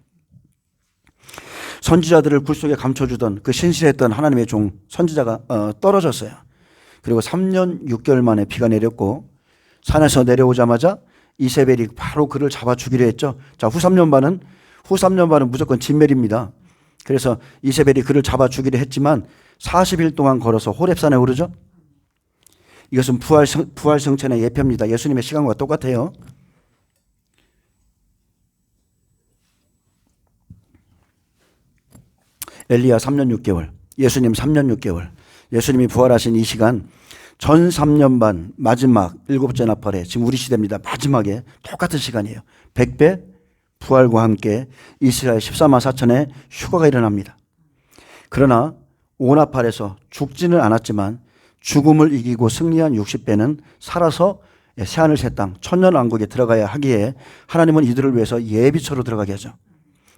선지자들을 굴속에 감춰주던 그 신실했던 하나님의 종 선지자가 떨어졌어요. 그리고 3년 6개월 만에 비가 내렸고 산에서 내려오자마자 이세벨이 바로 그를 잡아 죽이려 했죠. 자, 후 3년 반은 무조건 진멸입니다. 그래서 이세벨이 그를 잡아 죽이려 했지만 40일 동안 걸어서 호렙산에 오르죠. 이것은 부활 성천의 예표입니다. 예수님의 시간과 똑같아요. 엘리야 3년 6개월, 예수님 3년 6개월. 예수님이 부활하신 이 시간 전 3년 반 마지막 7째 나팔에 지금 우리 시대입니다. 마지막에 똑같은 시간이에요. 100배 부활과 함께 이스라엘 14만 4천의 휴거가 일어납니다. 그러나 오나팔에서 죽지는 않았지만 죽음을 이기고 승리한 60배는 살아서 새하늘 새 땅 천년왕국에 들어가야 하기에 하나님은 이들을 위해서 예비처로 들어가게 하죠.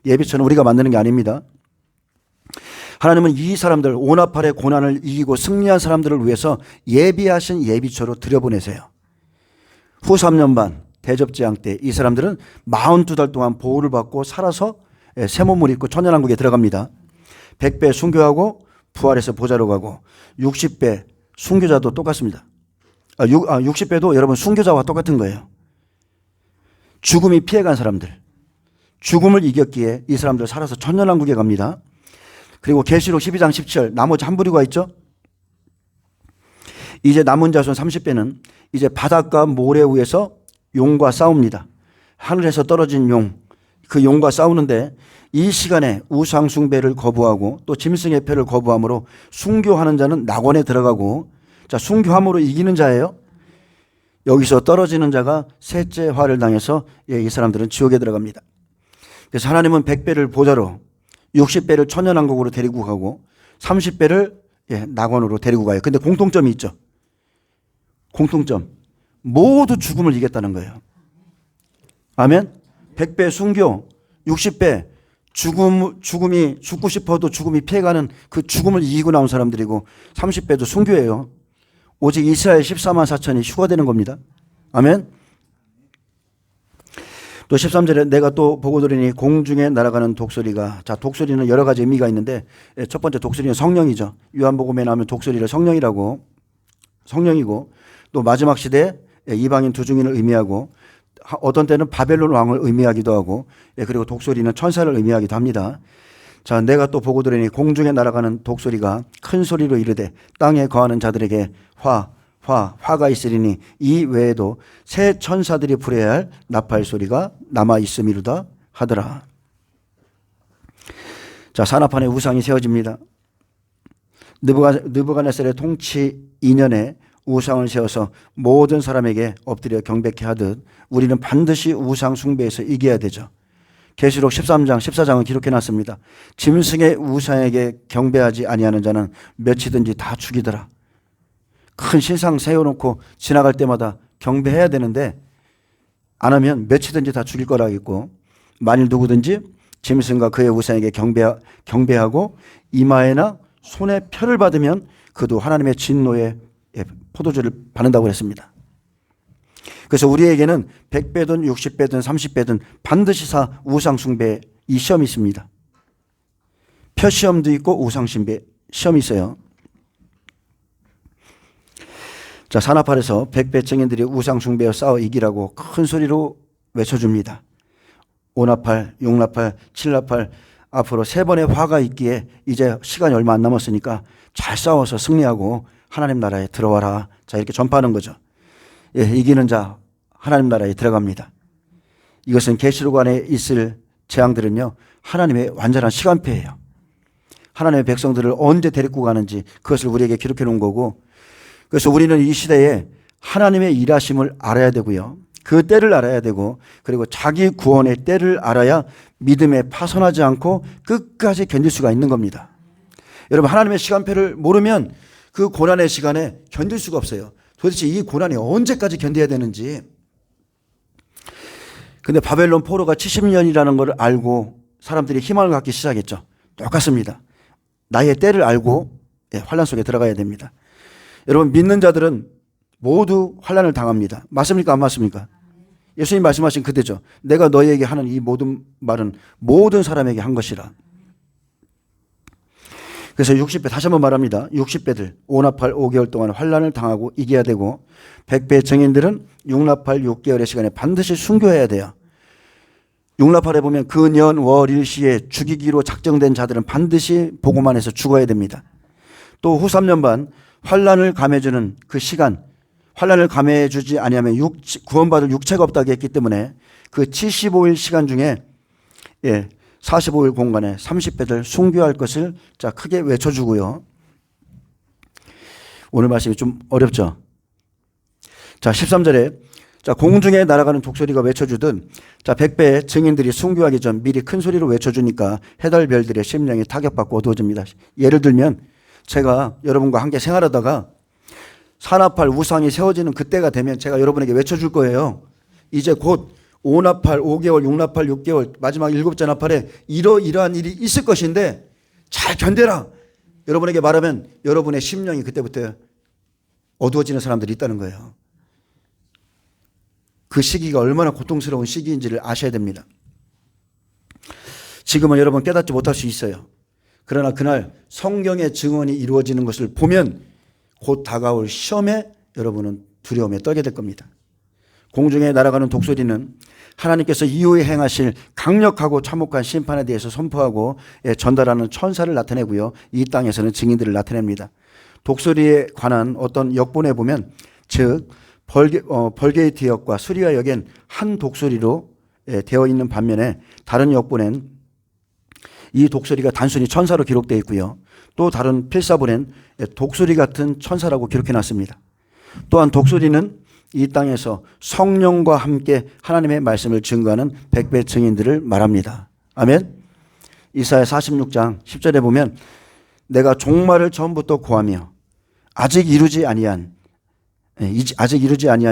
예비처는 우리가 만드는 게 아닙니다. 하나님은 이 사람들 오나팔의 고난을 이기고 승리한 사람들을 위해서 예비하신 예비처로 들여보내세요. 후 3년 반 대접재앙 때 이 사람들은 42달 동안 보호를 받고 살아서 새 몸을 입고 천년왕국에 들어갑니다. 100배 순교하고 부활해서 보좌로 가고 60배 순교자도 똑같습니다. 60배도 여러분 순교자와 똑같은 거예요. 죽음이 피해간 사람들, 죽음을 이겼기에 이 사람들 살아서 천년왕국에 갑니다. 그리고 계시록 12장 17절 나머지 한 부류가 있죠. 이제 남은 자손 30배는 이제 바닷가 모래 위에서 용과 싸웁니다. 하늘에서 떨어진 용, 그 용과 싸우는데 이 시간에 우상 숭배를 거부하고 또 짐승의 표를 거부함으로 순교하는 자는 낙원에 들어가고, 자, 순교함으로 이기는 자예요. 여기서 떨어지는 자가 셋째 화를 당해서 이 사람들은 지옥에 들어갑니다. 그래서 하나님은 100배를 보좌로 60배를 천년왕국으로 데리고 가고 30배를 낙원으로 데리고 가요. 근데 공통점이 있죠. 공통점. 모두 죽음을 이겼다는 거예요. 아멘. 100배 순교, 60배 죽음이 죽고 싶어도 죽음이 피해가는 그 죽음을 이기고 나온 사람들이고 30배도 순교예요. 오직 이스라엘 14만 4천이 휴거되는 겁니다. 아멘. 또 13절에 내가 또 보고 들으니 공중에 날아가는 독소리가, 자, 독소리는 여러 가지 의미가 있는데 첫 번째 독소리는 성령이죠. 요한복음에 나오면 독소리를 성령이고 또 마지막 시대에 이방인 두 증인을 의미하고 어떤 때는 바벨론 왕을 의미하기도 하고 그리고 독소리는 천사를 의미하기도 합니다. 자, 내가 또 보고 들으니 공중에 날아가는 독소리가 큰 소리로 이르되 땅에 거하는 자들에게 화가 있으리니 이 외에도 새 천사들이 부려야 할 나팔 소리가 남아 있음이로다 하더라. 자, 사나판의 우상이 세워집니다. 느부갓네살의 통치 2년에 우상을 세워서 모든 사람에게 엎드려 경배케 하듯 우리는 반드시 우상 숭배에서 이겨야 되죠. 계시록 13장 14장은 기록해 놨습니다. 짐승의 우상에게 경배하지 아니하는 자는 몇이든지 다 죽이더라. 큰 신상 세워놓고 지나갈 때마다 경배해야 되는데 안 하면 몇이든지 다 죽일 거라고 했고, 만일 누구든지 짐승과 그의 우상에게 경배하고 이마에나 손에 표를 받으면 그도 하나님의 진노의 포도주를 받는다고 했습니다. 그래서 우리에게는 100배든 60배든 30배든 반드시 우상 숭배 이 시험이 있습니다. 표시험도 있고 우상신배 시험이 있어요. 자, 산악팔에서 백배 증인들이 우상숭배와 싸워 이기라고 큰 소리로 외쳐줍니다. 오나팔, 육나팔, 칠나팔 앞으로 3번의 화가 있기에 이제 시간이 얼마 안 남았으니까 잘 싸워서 승리하고 하나님 나라에 들어와라. 자, 이렇게 전파하는 거죠. 예, 이기는 자 하나님 나라에 들어갑니다. 이것은 계시록 안에 있을 재앙들은요, 하나님의 완전한 시간표예요. 하나님의 백성들을 언제 데리고 가는지 그것을 우리에게 기록해 놓은 거고, 그래서 우리는 이 시대에 하나님의 일하심을 알아야 되고요. 그 때를 알아야 되고, 그리고 자기 구원의 때를 알아야 믿음에 파손하지 않고 끝까지 견딜 수가 있는 겁니다. 여러분, 하나님의 시간표를 모르면 그 고난의 시간에 견딜 수가 없어요. 도대체 이 고난이 언제까지 견뎌야 되는지. 근데 바벨론 포로가 70년이라는 걸 알고 사람들이 희망을 갖기 시작했죠. 똑같습니다. 나의 때를 알고 환란 속에 들어가야 됩니다. 여러분, 믿는 자들은 모두 환란을 당합니다. 맞습니까? 안 맞습니까? 예수님 말씀하신 그대죠. 내가 너희에게 하는 이 모든 말은 모든 사람에게 한 것이라. 그래서 60배, 다시 한번 말합니다. 60배들 5나팔 5개월 동안 환란을 당하고 이겨야 되고, 100배 증인들은 6나팔 6개월의 시간에 반드시 순교해야 돼요. 6나팔에 보면 그 년, 월, 일, 시에 죽이기로 작정된 자들은 반드시 보고만 해서 죽어야 됩니다. 또 후 3년 반 환란을 감해주는 그 시간, 환란을 감해주지 아니하면 구원받을 육체가 없다고 했기 때문에 그 75일 시간 중에 45일 공간에 30배들 순교할 것을 자 크게 외쳐주고요. 오늘 말씀이 좀 어렵죠. 자, 13절에 자, 공중에 날아가는 독소리가 외쳐주든, 자, 100배 증인들이 순교하기 전 미리 큰 소리로 외쳐주니까 해달별들의 심령이 타격받고 어두워집니다. 예를 들면 제가 여러분과 함께 생활하다가 산악팔 우상이 세워지는 그때가 되면 제가 여러분에게 외쳐줄 거예요. 이제 곧 5나팔 5개월, 6나팔 6개월, 마지막 7째 나팔에 이러이러한 일이 있을 것인데 잘 견뎌라. 여러분에게 말하면 여러분의 심령이 그때부터 어두워지는 사람들이 있다는 거예요. 그 시기가 얼마나 고통스러운 시기인지를 아셔야 됩니다. 지금은 여러분 깨닫지 못할 수 있어요. 그러나 그날 성경의 증언이 이루어지는 것을 보면 곧 다가올 시험에 여러분은 두려움에 떨게 될 겁니다. 공중에 날아가는 독소리는 하나님께서 이후에 행하실 강력하고 참혹한 심판에 대해서 선포하고 전달하는 천사를 나타내고요. 이 땅에서는 증인들을 나타냅니다. 독소리에 관한 어떤 역본에 보면, 즉 벌게이트 역과 수리아 역엔 한 독소리로 되어 있는 반면에 다른 역본엔 이 독소리가 단순히 천사로 기록되어 있고요. 또 다른 필사본엔 독소리 같은 천사라고 기록해 놨습니다. 또한 독소리는 이 땅에서 성령과 함께 하나님의 말씀을 증거하는 100배 증인들을 말합니다. 아멘. 이사야 46장 10절에 보면 내가 종말을 처음부터 고하며 아직 이루지 아니한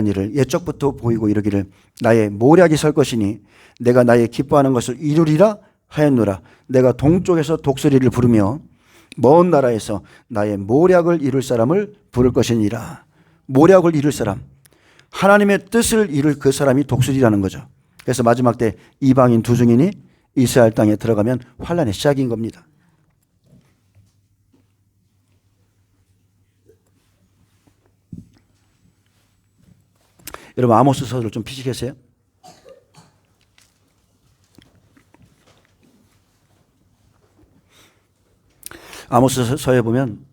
일을 옛적부터 보이고 이르기를 나의 모략이 설 것이니 내가 나의 기뻐하는 것을 이루리라 하였노라. 내가 동쪽에서 독소리를 부르며 먼 나라에서 나의 모략을 이룰 사람을 부를 것이니라. 모략을 이룰 사람, 하나님의 뜻을 이룰 그 사람이 독수리라는 거죠. 그래서 마지막 때 이방인 두 증인이 이스라엘 땅에 들어가면 환란의 시작인 겁니다. 여러분, 아모스서를 좀 피시겠어요? 아모스서에 보면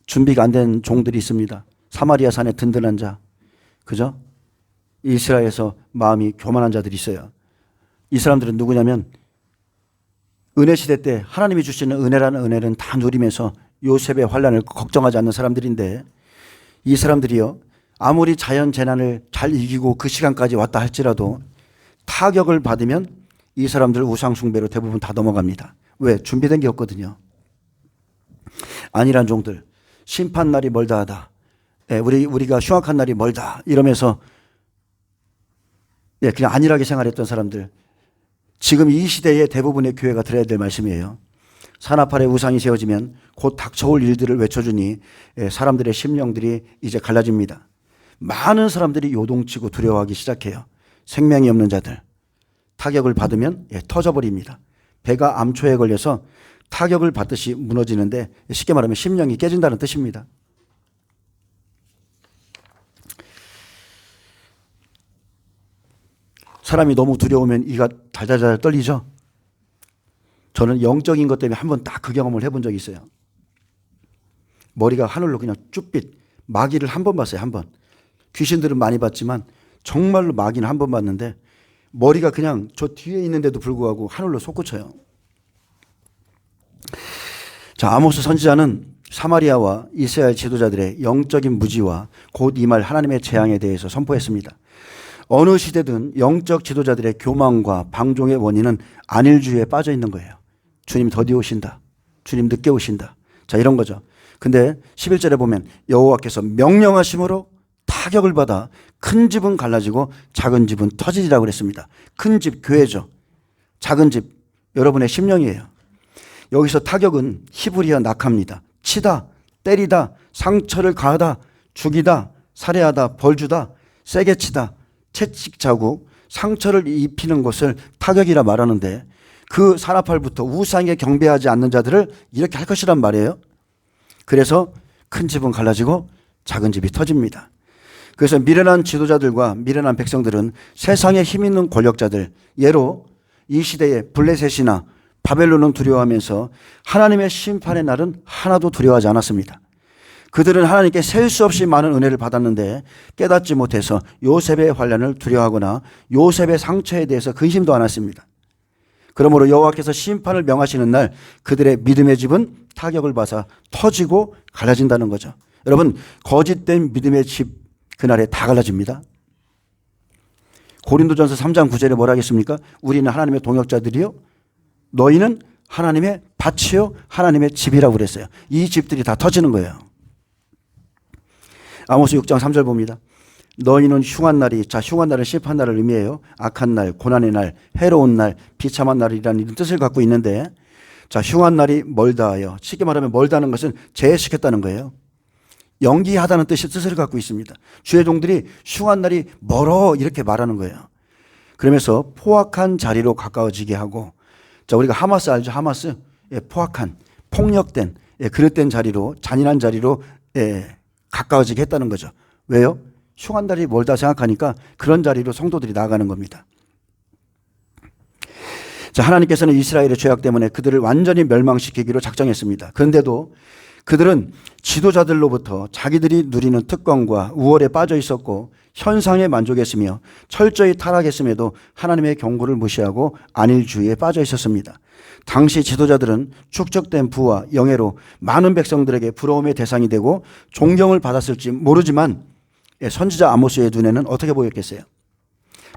준비가 안 된 종들이 있습니다. 사마리아 산에 든든한 자, 그죠? 이스라엘에서 마음이 교만한 자들이 있어요. 이 사람들은 누구냐면 은혜 시대 때 하나님이 주시는 은혜라는 은혜는 다 누리면서 요셉의 환란을 걱정하지 않는 사람들인데, 이 사람들이요, 아무리 자연 재난을 잘 이기고 그 시간까지 왔다 할지라도 타격을 받으면 이 사람들 우상 숭배로 대부분 다 넘어갑니다. 왜? 준비된 게 없거든요. 안일한 종들, 심판 날이 멀다 하다, 우리가 흉악한 날이 멀다 이러면서 그냥 안일하게 생활했던 사람들, 지금 이 시대의 대부분의 교회가 들어야 될 말씀이에요. 산악팔에 우상이 세워지면 곧 닥쳐올 일들을 외쳐주니 사람들의 심령들이 이제 갈라집니다. 많은 사람들이 요동치고 두려워하기 시작해요. 생명이 없는 자들 타격을 받으면 터져버립니다. 배가 암초에 걸려서 타격을 받듯이 무너지는데 쉽게 말하면 심령이 깨진다는 뜻입니다. 사람이 너무 두려우면 이가 달달달 떨리죠. 저는 영적인 것 때문에 한번 딱 그 경험을 해본 적이 있어요. 머리가 하늘로 그냥 쭈삣, 마귀를 한 번 봤어요. 한 번. 귀신들은 많이 봤지만 정말로 마귀는 한 번 봤는데 머리가 그냥 저 뒤에 있는데도 불구하고 하늘로 솟구쳐요. 자, 아모스 선지자는 사마리아와 이스라엘 지도자들의 영적인 무지와 곧 임할 하나님의 재앙에 대해서 선포했습니다. 어느 시대든 영적 지도자들의 교만과 방종의 원인은 안일주의에 빠져 있는 거예요. 주님 더디 오신다. 주님 늦게 오신다. 자, 이런 거죠. 근데 11절에 보면 여호와께서 명령하심으로 타격을 받아 큰 집은 갈라지고 작은 집은 터지리라고 그랬습니다. 큰 집 교회죠. 작은 집 여러분의 심령이에요. 여기서 타격은 히브리어 낙합니다. 치다, 때리다, 상처를 가하다, 죽이다, 살해하다, 벌주다, 세게 치다, 채찍 자국, 상처를 입히는 것을 타격이라 말하는데 그 산업할부터 우상에 경배하지 않는 자들을 이렇게 할 것이란 말이에요. 그래서 큰 집은 갈라지고 작은 집이 터집니다. 그래서 미련한 지도자들과 미련한 백성들은 세상에 힘 있는 권력자들, 예로 이 시대의 블레셋이나 바벨론은 두려워하면서 하나님의 심판의 날은 하나도 두려워하지 않았습니다. 그들은 하나님께 셀 수 없이 많은 은혜를 받았는데 깨닫지 못해서 요셉의 환난을 두려워하거나 요셉의 상처에 대해서 근심도 안 했습니다. 그러므로 여호와께서 심판을 명하시는 날 그들의 믿음의 집은 타격을 받아 터지고 갈라진다는 거죠. 여러분, 거짓된 믿음의 집 그날에 다 갈라집니다. 고린도전서 3장 9절에 뭐라 하겠습니까? 우리는 하나님의 동역자들이요 너희는 하나님의 밭이요 하나님의 집이라고 그랬어요. 이 집들이 다 터지는 거예요. 아모스 6장 3절 봅니다. 너희는 흉한 날이, 자, 흉한 날은 심판 날을 의미해요. 악한 날, 고난의 날, 해로운 날, 비참한 날이라는 이런 뜻을 갖고 있는데, 자, 흉한 날이 멀다 하여, 쉽게 말하면 멀다는 것은 제외시켰다는 거예요. 연기하다는 뜻을 갖고 있습니다. 주의 종들이 흉한 날이 멀어 이렇게 말하는 거예요. 그러면서 포악한 자리로 가까워지게 하고, 자, 우리가 하마스 알죠? 하마스. 예, 포악한, 폭력된, 예, 그릇된 자리로, 잔인한 자리로, 예, 가까워지게 했다는 거죠. 왜요? 흉한 날이 멀다 생각하니까 그런 자리로 성도들이 나아가는 겁니다. 자, 하나님께서는 이스라엘의 죄악 때문에 그들을 완전히 멸망시키기로 작정했습니다. 그런데도 그들은 지도자들로부터 자기들이 누리는 특권과 우월에 빠져 있었고 현상에 만족했으며 철저히 타락했음에도 하나님의 경고를 무시하고 안일주의에 빠져 있었습니다. 당시 지도자들은 축적된 부와 영예로 많은 백성들에게 부러움의 대상이 되고 존경을 받았을지 모르지만 선지자 아모스의 눈에는 어떻게 보였겠어요?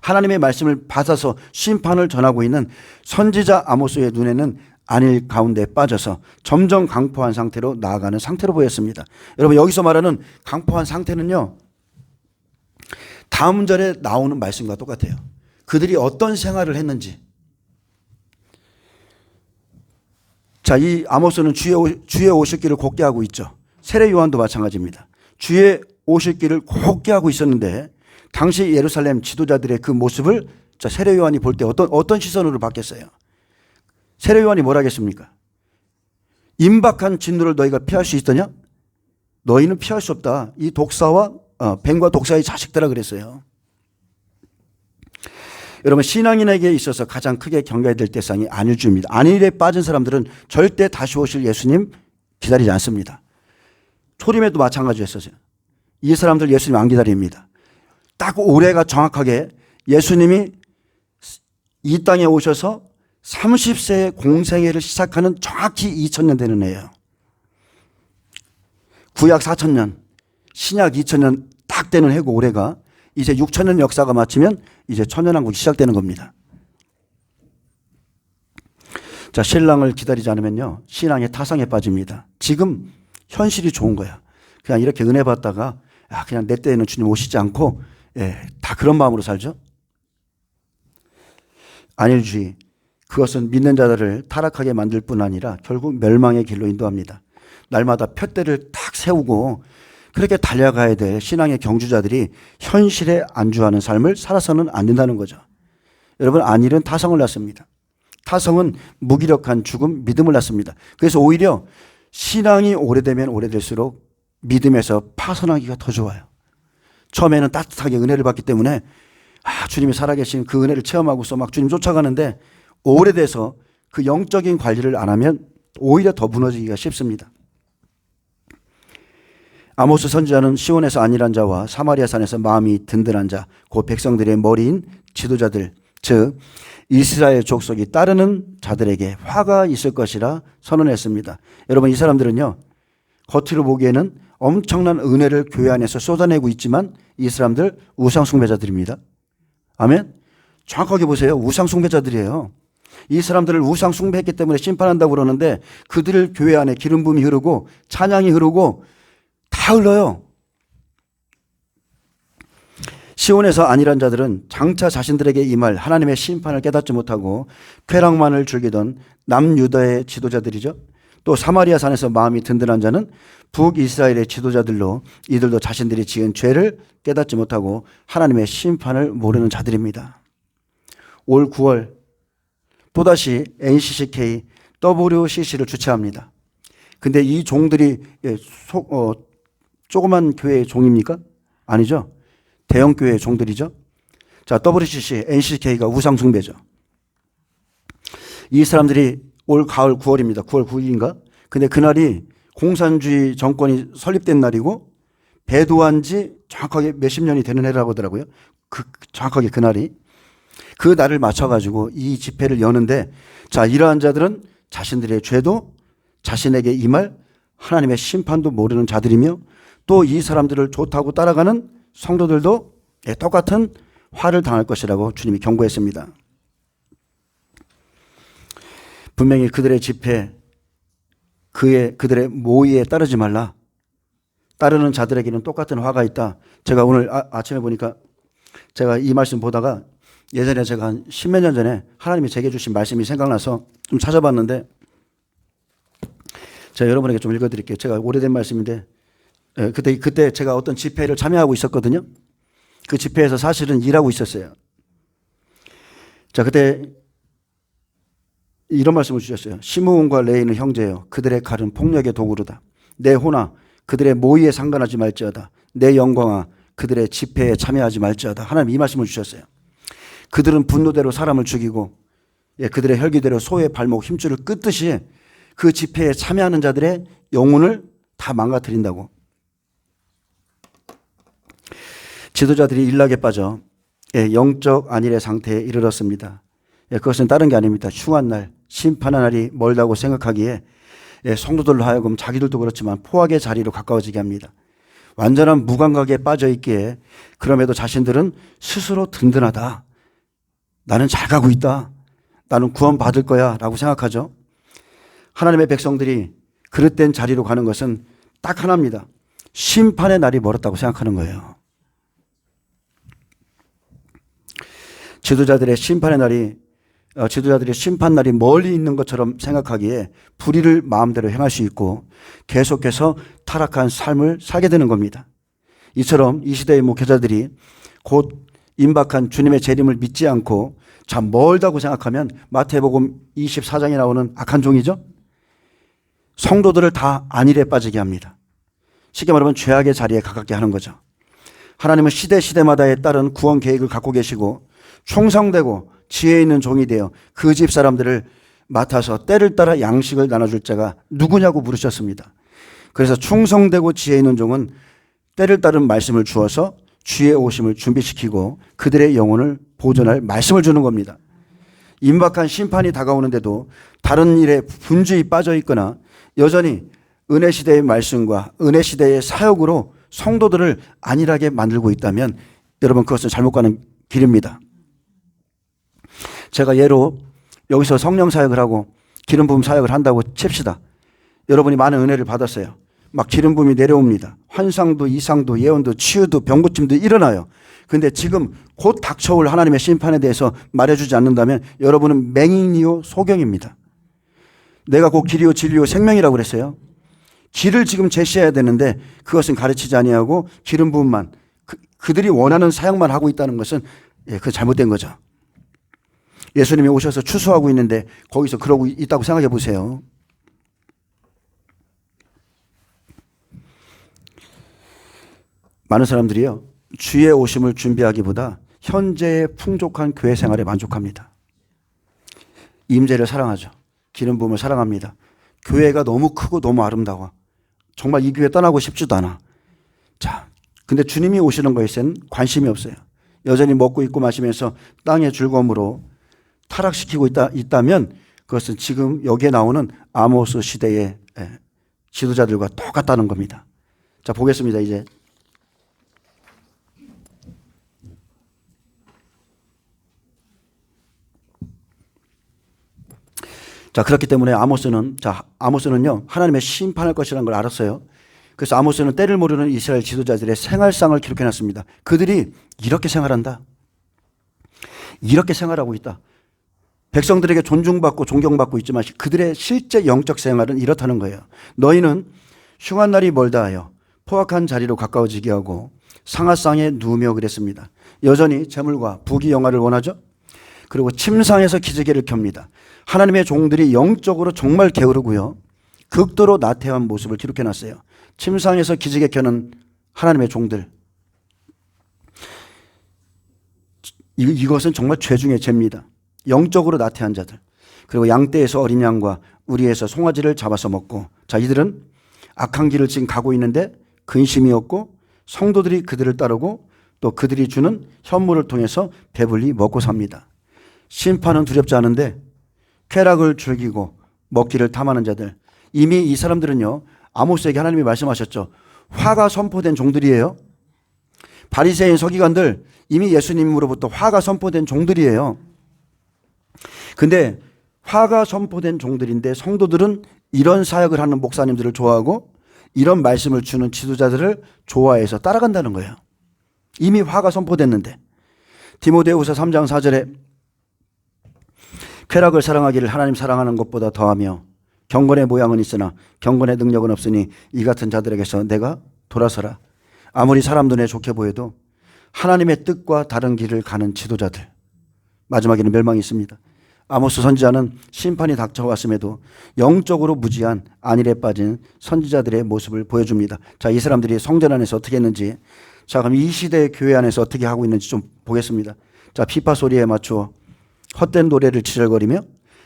하나님의 말씀을 받아서 심판을 전하고 있는 선지자 아모스의 눈에는 안일 가운데 빠져서 점점 강포한 상태로 나아가는 상태로 보였습니다. 여러분, 여기서 말하는 강포한 상태는요, 다음 절에 나오는 말씀과 똑같아요. 그들이 어떤 생활을 했는지. 자, 이 아모스는 주의 오실 길을 곧게 하고 있죠. 세례 요한도 마찬가지입니다. 주의 오실 길을 곧게 하고 있었는데 당시 예루살렘 지도자들의 그 모습을, 자, 세례 요한이 볼 때 어떤 시선으로 봤겠어요? 세례 요한이 뭐라 하겠습니까? 임박한 진노를 너희가 피할 수 있더냐? 너희는 피할 수 없다. 이 독사와 뱀과 독사의 자식들아 그랬어요. 여러분, 신앙인에게 있어서 가장 크게 경계해야 될 대상이 안일주의입니다. 안일에 빠진 사람들은 절대 다시 오실 예수님 기다리지 않습니다. 초림에도 마찬가지였어요. 이 사람들 예수님 안 기다립니다. 딱 올해가 정확하게 예수님이 이 땅에 오셔서 30세의 공생애를 시작하는 정확히 2000년 되는 해예요. 구약 4000년, 신약 2000년 딱 되는 해고 올해가 이제 6000년 역사가 마치면 이제 천년왕국이 시작되는 겁니다. 자, 신랑을 기다리지 않으면요, 신앙의 타성에 빠집니다. 지금 현실이 좋은 거야. 그냥 이렇게 은혜 받다가 그냥 내 때에는 주님 오시지 않고, 예, 다 그런 마음으로 살죠. 안일주의, 그것은 믿는 자들을 타락하게 만들 뿐 아니라 결국 멸망의 길로 인도합니다. 날마다 푯대를 딱 세우고 그렇게 달려가야 될 신앙의 경주자들이 현실에 안주하는 삶을 살아서는 안 된다는 거죠. 여러분, 안일은 타성을 낳습니다. 타성은 무기력한 죽음, 믿음을 낳습니다. 그래서 오히려 신앙이 오래되면 오래될수록 믿음에서 파선하기가 더 좋아요. 처음에는 따뜻하게 은혜를 받기 때문에 주님이 살아계신 그 은혜를 체험하고서 막 주님 쫓아가는데 오래돼서 그 영적인 관리를 안 하면 오히려 더 무너지기가 쉽습니다. 아모스 선지자는 시온에서 안일한 자와 사마리아 산에서 마음이 든든한 자, 곧 백성들의 머리인 지도자들, 즉 이스라엘 족속이 따르는 자들에게 화가 있을 것이라 선언했습니다. 여러분, 이 사람들은요, 겉으로 보기에는 엄청난 은혜를 교회 안에서 쏟아내고 있지만 이 사람들 우상 숭배자들입니다. 아멘. 정확하게 보세요. 우상 숭배자들이에요. 이 사람들을 우상 숭배했기 때문에 심판한다고 그러는데 그들 교회 안에 기름 부음이 흐르고 찬양이 흐르고 다 흘러요. 시온에서 안일한 자들은 장차 자신들에게 임할 하나님의 심판을 깨닫지 못하고 쾌락만을 즐기던 남유다의 지도자들이죠. 또 사마리아 산에서 마음이 든든한 자는 북이스라엘의 지도자들로 이들도 자신들이 지은 죄를 깨닫지 못하고 하나님의 심판을 모르는 자들입니다. 올 9월 또다시 NCCK WCC를 주최합니다. 근데 이 종들이 조그만 교회의 종입니까? 아니죠. 대형 교회의 종들이죠. 자, WCC, NCK가 우상숭배죠. 이 사람들이 올 가을 9월입니다. 9월 9일인가? 근데 그날이 공산주의 정권이 설립된 날이고 배도한 지 정확하게 몇십 년이 되는 해라고 하더라고요. 정확하게 그날이. 그 날을 맞춰가지고 이 집회를 여는데, 자, 이러한 자들은 자신들의 죄도 자신에게 임할 하나님의 심판도 모르는 자들이며 또 이 사람들을 좋다고 따라가는 성도들도 똑같은 화를 당할 것이라고 주님이 경고했습니다. 분명히 그들의 집회, 그들의 모의에 따르지 말라. 따르는 자들에게는 똑같은 화가 있다. 제가 오늘 아침에 보니까 제가 이 말씀 보다가 예전에 제가 한 십몇 년 전에 하나님이 제게 주신 말씀이 생각나서 좀 찾아봤는데 제가 여러분에게 좀 읽어드릴게요. 제가 오래된 말씀인데 그때 제가 어떤 집회를 참여하고 있었거든요. 그 집회에서 사실은 일하고 있었어요. 자, 그때 이런 말씀을 주셨어요. 시므온과 레이는 형제여, 그들의 칼은 폭력의 도구로다. 내 호나 그들의 모의에 상관하지 말지어다. 내 영광아 그들의 집회에 참여하지 말지어다. 하나님 이 말씀을 주셨어요. 그들은 분노대로 사람을 죽이고 그들의 혈기대로 소의 발목 힘줄을 끄듯이 그 집회에 참여하는 자들의 영혼을 다 망가뜨린다고. 지도자들이 일락에 빠져 영적 안일의 상태에 이르렀습니다. 그것은 다른 게 아닙니다. 흉한 날, 심판의 날이 멀다고 생각하기에 성도들로 하여금 자기들도 그렇지만 포악의 자리로 가까워지게 합니다. 완전한 무감각에 빠져 있기에 그럼에도 자신들은 스스로 든든하다. 나는 잘 가고 있다. 나는 구원받을 거야 라고 생각하죠. 하나님의 백성들이 그릇된 자리로 가는 것은 딱 하나입니다. 심판의 날이 멀었다고 생각하는 거예요. 지도자들의 심판 날이 멀리 있는 것처럼 생각하기에 불의를 마음대로 행할 수 있고 계속해서 타락한 삶을 살게 되는 겁니다. 이처럼 이 시대의 목회자들이 곧 임박한 주님의 재림을 믿지 않고 참 멀다고 생각하면 마태복음 24장에 나오는 악한 종이죠. 성도들을 다 안일에 빠지게 합니다. 쉽게 말하면 죄악의 자리에 가깝게 하는 거죠. 하나님은 시대마다에 따른 구원 계획을 갖고 계시고 충성되고 지혜 있는 종이 되어 그 집 사람들을 맡아서 때를 따라 양식을 나눠줄 자가 누구냐고 물으셨습니다. 그래서 충성되고 지혜 있는 종은 때를 따른 말씀을 주어서 주의 오심을 준비시키고 그들의 영혼을 보존할 말씀을 주는 겁니다. 임박한 심판이 다가오는데도 다른 일에 분주히 빠져 있거나 여전히 은혜 시대의 말씀과 은혜 시대의 사역으로 성도들을 안일하게 만들고 있다면 여러분 그것은 잘못 가는 길입니다. 제가 예로 여기서 성령 사역을 하고 기름 부음 사역을 한다고 칩시다. 여러분이 많은 은혜를 받았어요. 막 기름 부음이 내려옵니다. 환상도 이상도 예언도 치유도 병고침도 일어나요. 근데 지금 곧 닥쳐올 하나님의 심판에 대해서 말해주지 않는다면 여러분은 맹인이요 소경입니다. 내가 곧 길이요 진리요 생명이라고 그랬어요. 길을 지금 제시해야 되는데 그것은 가르치지 아니하고 기름 부음만 그들이 원하는 사역만 하고 있다는 것은 그건 잘못된 거죠. 예수님이 오셔서 추수하고 있는데 거기서 그러고 있다고 생각해 보세요. 많은 사람들이요, 주의 오심을 준비하기보다 현재의 풍족한 교회 생활에 만족합니다. 임재를 사랑하죠. 기름 부음을 사랑합니다. 교회가 너무 크고 너무 아름다워. 정말 이 교회 떠나고 싶지도 않아. 자, 근데 주님이 오시는 것에는 관심이 없어요. 여전히 먹고 입고 마시면서 땅의 즐거움으로 타락시키고 있다면 그것은 지금 여기에 나오는 아모스 시대의 지도자들과 똑같다는 겁니다. 자, 보겠습니다. 이제 자, 그렇기 때문에 아모스는요, 하나님의 심판할 것이라는 걸 알았어요. 그래서 아모스는 때를 모르는 이스라엘 지도자들의 생활상을 기록해 놨습니다. 그들이 이렇게 생활한다. 이렇게 생활하고 있다. 백성들에게 존중받고 존경받고 있지만 그들의 실제 영적 생활은 이렇다는 거예요. 너희는 흉한 날이 멀다 하여 포악한 자리로 가까워지게 하고 상하상에 누우며 그랬습니다. 여전히 재물과 부귀 영화를 원하죠. 그리고 침상에서 기지개를 켭니다. 하나님의 종들이 영적으로 정말 게으르고요, 극도로 나태한 모습을 기록해 놨어요. 침상에서 기지개 켜는 하나님의 종들. 이것은 정말 죄 중에 죄입니다. 영적으로 나태한 자들. 그리고 양떼에서 어린 양과 우리에서 송아지를 잡아서 먹고, 자, 이들은 악한 길을 지금 가고 있는데 근심이 없고 성도들이 그들을 따르고 또 그들이 주는 현물을 통해서 배불리 먹고 삽니다. 심판은 두렵지 않은데 쾌락을 즐기고 먹기를 탐하는 자들. 이미 이 사람들은요, 아모스에게 하나님이 말씀하셨죠. 화가 선포된 종들이에요. 바리새인 서기관들, 이미 예수님으로부터 화가 선포된 종들이에요. 근데 화가 선포된 종들인데 성도들은 이런 사역을 하는 목사님들을 좋아하고 이런 말씀을 주는 지도자들을 좋아해서 따라간다는 거예요. 이미 화가 선포됐는데. 디모데후서 3장 4절에 쾌락을 사랑하기를 하나님 사랑하는 것보다 더하며 경건의 모양은 있으나 경건의 능력은 없으니 이 같은 자들에게서 내가 돌아서라. 아무리 사람 눈에 좋게 보여도 하나님의 뜻과 다른 길을 가는 지도자들, 마지막에는 멸망이 있습니다. 아모스 선지자는 심판이 닥쳐왔음에도 영적으로 무지한 안일에 빠진 선지자들의 모습을 보여줍니다. 자, 이 사람들이 성전 안에서 어떻게 했는지, 자, 그럼 이 시대의 교회 안에서 어떻게 하고 있는지 좀 보겠습니다. 자, 피파 소리에 맞추어 헛된 노래를 치절거리며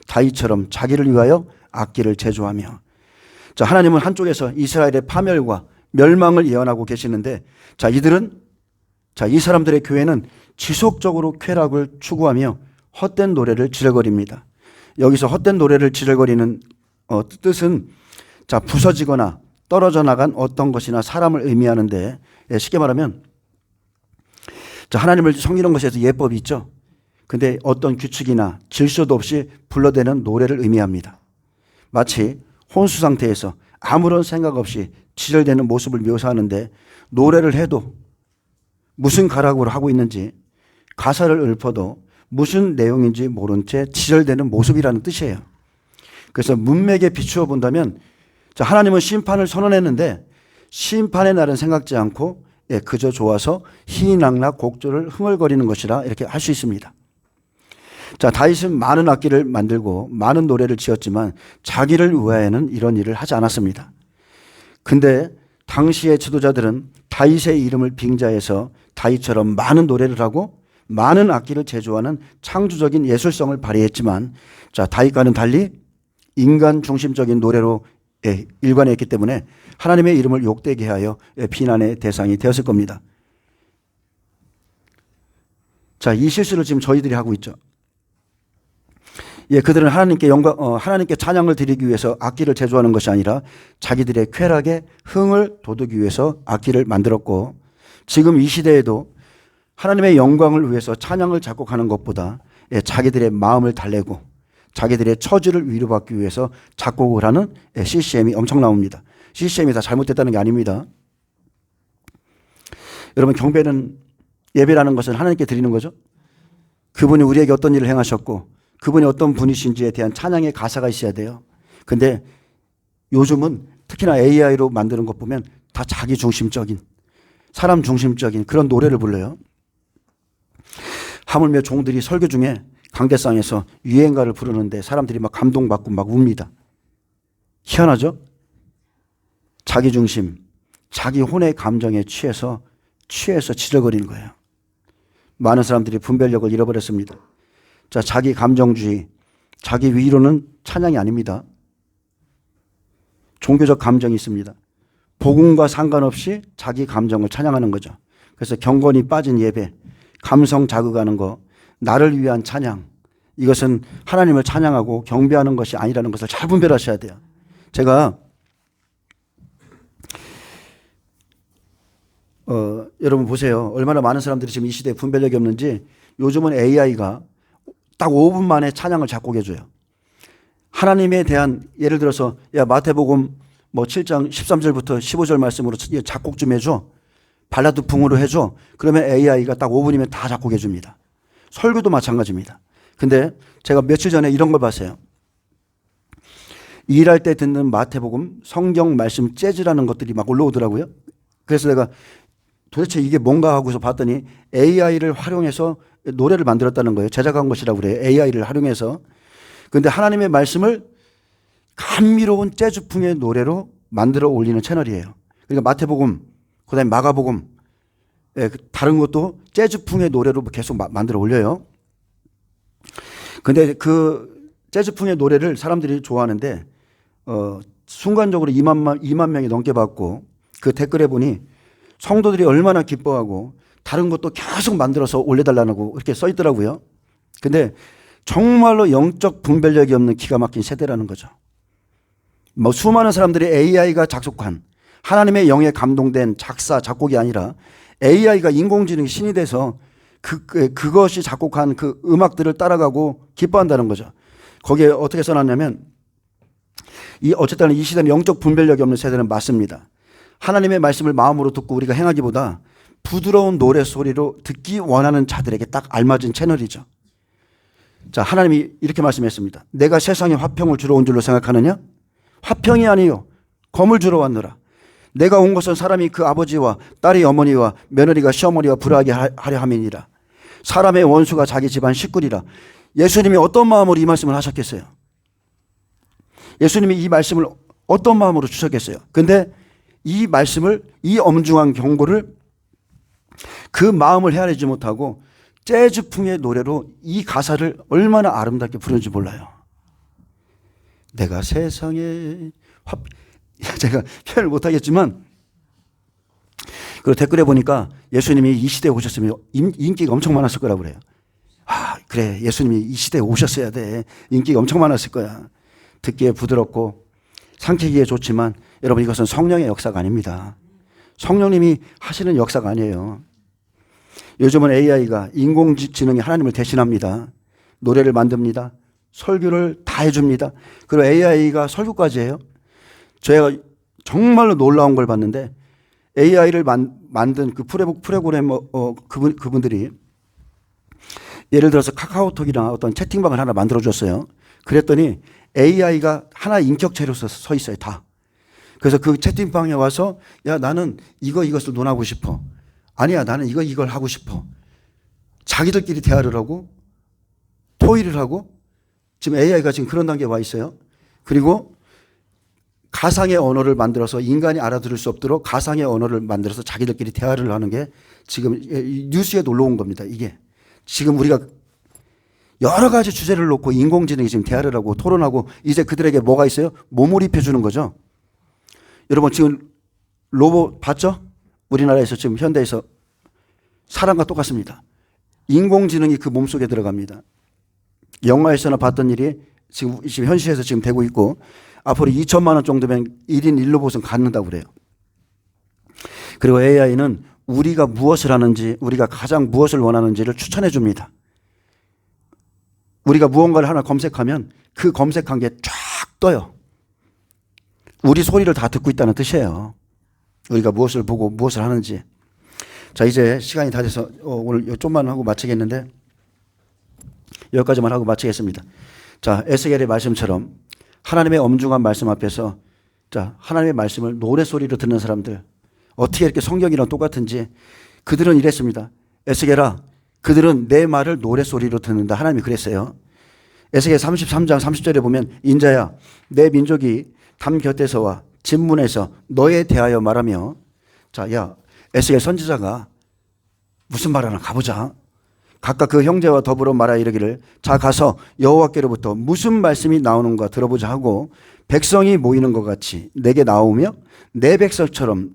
다윗처럼 자기를 위하여 악기를 제조하며. 자, 하나님은 한쪽에서 이스라엘의 파멸과 멸망을 예언하고 계시는데, 자, 이 사람들의 교회는 지속적으로 쾌락을 추구하며 헛된 노래를 지르거립니다. 여기서 헛된 노래를 지르거리는 뜻은, 자, 부서지거나 떨어져 나간 어떤 것이나 사람을 의미하는데, 쉽게 말하면, 자, 하나님을 섬기는 것에서 예법이 있죠. 근데 어떤 규칙이나 질서도 없이 불러대는 노래를 의미합니다. 마치 혼수 상태에서 아무런 생각 없이 지절대는 모습을 묘사하는데, 노래를 해도 무슨 가락으로 하고 있는지, 가사를 읊어도 무슨 내용인지 모른 채 지절대는 모습이라는 뜻이에요. 그래서 문맥에 비추어 본다면, 자, 하나님은 심판을 선언했는데 심판의 날은 생각지 않고 그저 좋아서 희낙낙 곡조를 흥얼거리는 것이라 이렇게 할 수 있습니다. 자, 다윗은 많은 악기를 만들고 많은 노래를 지었지만 자기를 위하여는 이런 일을 하지 않았습니다. 근데 당시의 지도자들은 다윗의 이름을 빙자해서 다윗처럼 많은 노래를 하고 많은 악기를 제조하는 창조적인 예술성을 발휘했지만, 자, 다윗과는 달리 인간 중심적인 노래로 일관했기 때문에 하나님의 이름을 욕되게 하여 비난의 대상이 되었을 겁니다. 자, 이 실수를 지금 저희들이 하고 있죠. 그들은 하나님께 찬양을 드리기 위해서 악기를 제조하는 것이 아니라 자기들의 쾌락에 흥을 돋우기 위해서 악기를 만들었고, 지금 이 시대에도 하나님의 영광을 위해서 찬양을 작곡하는 것보다 자기들의 마음을 달래고 자기들의 처지를 위로받기 위해서 작곡을 하는 CCM이 엄청 나옵니다. CCM이 다 잘못됐다는 게 아닙니다. 여러분, 경배는, 예배라는 것은 하나님께 드리는 거죠. 그분이 우리에게 어떤 일을 행하셨고 그분이 어떤 분이신지에 대한 찬양의 가사가 있어야 돼요. 근데 요즘은 특히나 AI로 만드는 것 보면 다 자기 중심적인, 사람 중심적인 그런 노래를 불러요. 하물며 종들이 설교 중에 강대상에서 유행가를 부르는데 사람들이 막 감동받고 막 웁니다. 희한하죠? 자기 중심, 자기 혼의 감정에 취해서 지저거리는 거예요. 많은 사람들이 분별력을 잃어버렸습니다. 자, 자기 감정주의, 자기 위로는 찬양이 아닙니다. 종교적 감정이 있습니다. 복음과 상관없이 자기 감정을 찬양하는 거죠. 그래서 경건이 빠진 예배, 감성 자극하는 거, 나를 위한 찬양, 이것은 하나님을 찬양하고 경배하는 것이 아니라는 것을 잘 분별하셔야 돼요. 제가 여러분 보세요. 얼마나 많은 사람들이 지금 이 시대에 분별력이 없는지. 요즘은 AI가 딱 5분 만에 찬양을 작곡해줘요. 하나님에 대한, 예를 들어서 야 마태복음 뭐 7장 13절부터 15절 말씀으로 작곡 좀 해줘. 발라드 풍으로 해줘. 그러면 AI가 딱 5분이면 다 작곡해 줍니다. 설교도 마찬가지입니다. 근데 제가 며칠 전에 이런 걸 봤어요. 일할 때 듣는 마태복음 성경 말씀 재즈라는 것들이 막 올라오더라고요. 그래서 내가 도대체 이게 뭔가 하고서 봤더니 AI를 활용해서 노래를 만들었다는 거예요. 제작한 것이라고 그래요. AI를 활용해서. 그런데 하나님의 말씀을 감미로운 재즈풍의 노래로 만들어 올리는 채널이에요. 그러니까 마태복음, 그다음에 마가복음, 다른 것도 재즈풍의 노래로 계속 만들어 올려요. 근데 그 재즈풍의 노래를 사람들이 좋아하는데 순간적으로 2만 명이 넘게 봤고, 그 댓글에 보니 성도들이 얼마나 기뻐하고 다른 것도 계속 만들어서 올려달라고 이렇게 써 있더라고요. 근데 정말로 영적 분별력이 없는 기가 막힌 세대라는 거죠. 뭐 수많은 사람들이 AI가 작곡한, 하나님의 영에 감동된 작사, 작곡이 아니라 AI가 인공지능이 신이 돼서 그것이 작곡한 그 음악들을 따라가고 기뻐한다는 거죠. 거기에 어떻게 써놨냐면, 어쨌든 이 시대는 영적 분별력이 없는 세대는 맞습니다. 하나님의 말씀을 마음으로 듣고 우리가 행하기보다 부드러운 노래 소리로 듣기 원하는 자들에게 딱 알맞은 채널이죠. 자, 하나님이 이렇게 말씀했습니다. 내가 세상에 화평을 주러 온 줄로 생각하느냐? 화평이 아니요 검을 주러 왔노라. 내가 온 것은 사람이 그 아버지와 딸이 어머니와 며느리가 시어머니와 불화하게 하려 함이니라. 사람의 원수가 자기 집안 식구리라. 예수님이 어떤 마음으로 이 말씀을 하셨겠어요? 예수님이 이 말씀을 어떤 마음으로 주셨겠어요? 근데 이 말씀을, 이 엄중한 경고를 그 마음을 헤아리지 못하고 재즈풍의 노래로 이 가사를 얼마나 아름답게 부르는지 몰라요. 내가 세상에 제가 표현을 못하겠지만, 그리고 댓글에 보니까 예수님이 이 시대에 오셨으면 인기가 엄청 많았을 거라고 그래요. 아, 그래, 예수님이 이 시대에 오셨어야 돼. 인기가 엄청 많았을 거야. 듣기에 부드럽고 상쾌기에 좋지만 여러분, 이것은 성령의 역사가 아닙니다. 성령님이 하시는 역사가 아니에요. 요즘은 AI가, 인공지능이 하나님을 대신합니다. 노래를 만듭니다. 설교를 다 해줍니다. 그리고 AI가 설교까지 해요. 제가 정말로 놀라운 걸 봤는데, AI를 만든 그 프로그래머 그분들이 예를 들어서 카카오톡이나 어떤 채팅방을 하나 만들어줬어요. 그랬더니 AI가 하나 인격체로서 서 있어요, 다. 그래서 그 채팅방에 와서 야, 나는 이것을 논하고 싶어. 아니야, 나는 이걸 하고 싶어. 자기들끼리 대화를 하고 토의를 하고, 지금 AI가 지금 그런 단계에 와 있어요. 그리고 가상의 언어를 만들어서 인간이 알아들을 수 없도록 가상의 언어를 만들어서 자기들끼리 대화를 하는 게 지금 뉴스에 놀러온 겁니다. 이게 지금 우리가 여러 가지 주제를 놓고 인공지능이 지금 대화를 하고 토론하고, 이제 그들에게 뭐가 있어요? 몸을 입혀주는 거죠. 여러분 지금 로봇 봤죠? 우리나라에서 지금 현대에서 사람과 똑같습니다. 인공지능이 그 몸속에 들어갑니다. 영화에서나 봤던 일이 지금 현실에서 지금 되고 있고, 앞으로 2천만 원 정도면 1인 1로봇은 갖는다고 그래요. 그리고 AI는 우리가 무엇을 하는지, 우리가 가장 무엇을 원하는지를 추천해 줍니다. 우리가 무언가를 하나 검색하면 그 검색한 게 쫙 떠요. 우리 소리를 다 듣고 있다는 뜻이에요. 우리가 무엇을 보고 무엇을 하는지. 자, 이제 시간이 다 돼서 오늘 좀만 하고 마치겠는데, 여기까지만 하고 마치겠습니다. 자, 에스겔의 말씀처럼 하나님의 엄중한 말씀 앞에서, 자, 하나님의 말씀을 노래소리로 듣는 사람들, 어떻게 이렇게 성경이랑 똑같은지. 그들은 이랬습니다. 에스겔아, 그들은 내 말을 노랫소리로 듣는다. 하나님이 그랬어요. 에스겔 33장 30절에 보면 인자야 내 민족이 담 곁에서와 진문에서 너에 대하여 말하며 자, 야 에스겔 선지자가 무슨 말 하나 가보자. 각각 그 형제와 더불어 말하 이르기를 자 가서 여호와께로부터 무슨 말씀이 나오는가 들어보자 하고 백성이 모이는 것 같이 내게 나오며 내 백성처럼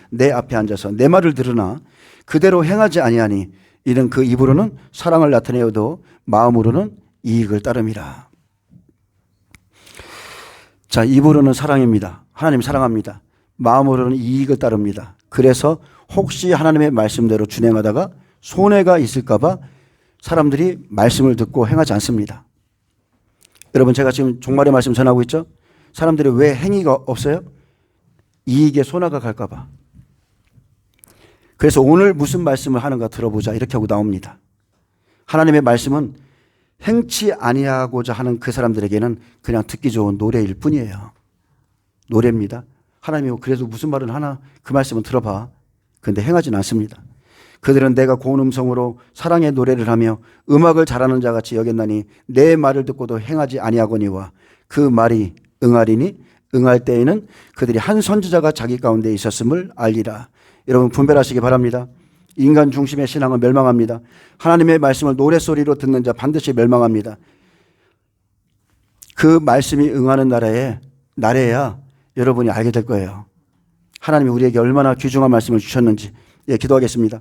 내 앞에 앉아서 내 말을 들으나 그대로 행하지 아니하니 이는 그 입으로는 사랑을 나타내어도 마음으로는 이익을 따름이라. 자, 입으로는 사랑입니다. 하나님 사랑합니다. 마음으로는 이익을 따릅니다. 그래서 혹시 하나님의 말씀대로 준행하다가 손해가 있을까 봐 사람들이 말씀을 듣고 행하지 않습니다. 여러분 제가 지금 종말의 말씀 전하고 있죠? 사람들이 왜 행위가 없어요? 이익에 손해가 갈까 봐. 그래서 오늘 무슨 말씀을 하는가 들어보자 이렇게 하고 나옵니다. 하나님의 말씀은 행치 아니하고자 하는 그 사람들에게는 그냥 듣기 좋은 노래일 뿐이에요. 노래입니다. 하나님이 그래도 무슨 말을 하나 그 말씀은 들어봐. 그런데 행하진 않습니다. 그들은 내가 고운 음성으로 사랑의 노래를 하며 음악을 잘하는 자같이 여겼나니 내 말을 듣고도 행하지 아니하거니와 그 말이 응하리니 응할 때에는 그들이 한 선지자가 자기 가운데 있었음을 알리라. 여러분 분별하시기 바랍니다. 인간 중심의 신앙은 멸망합니다. 하나님의 말씀을 노랫소리로 듣는 자 반드시 멸망합니다. 그 말씀이 응하는 날에야 여러분이 알게 될 거예요. 하나님이 우리에게 얼마나 귀중한 말씀을 주셨는지. 예, 기도하겠습니다.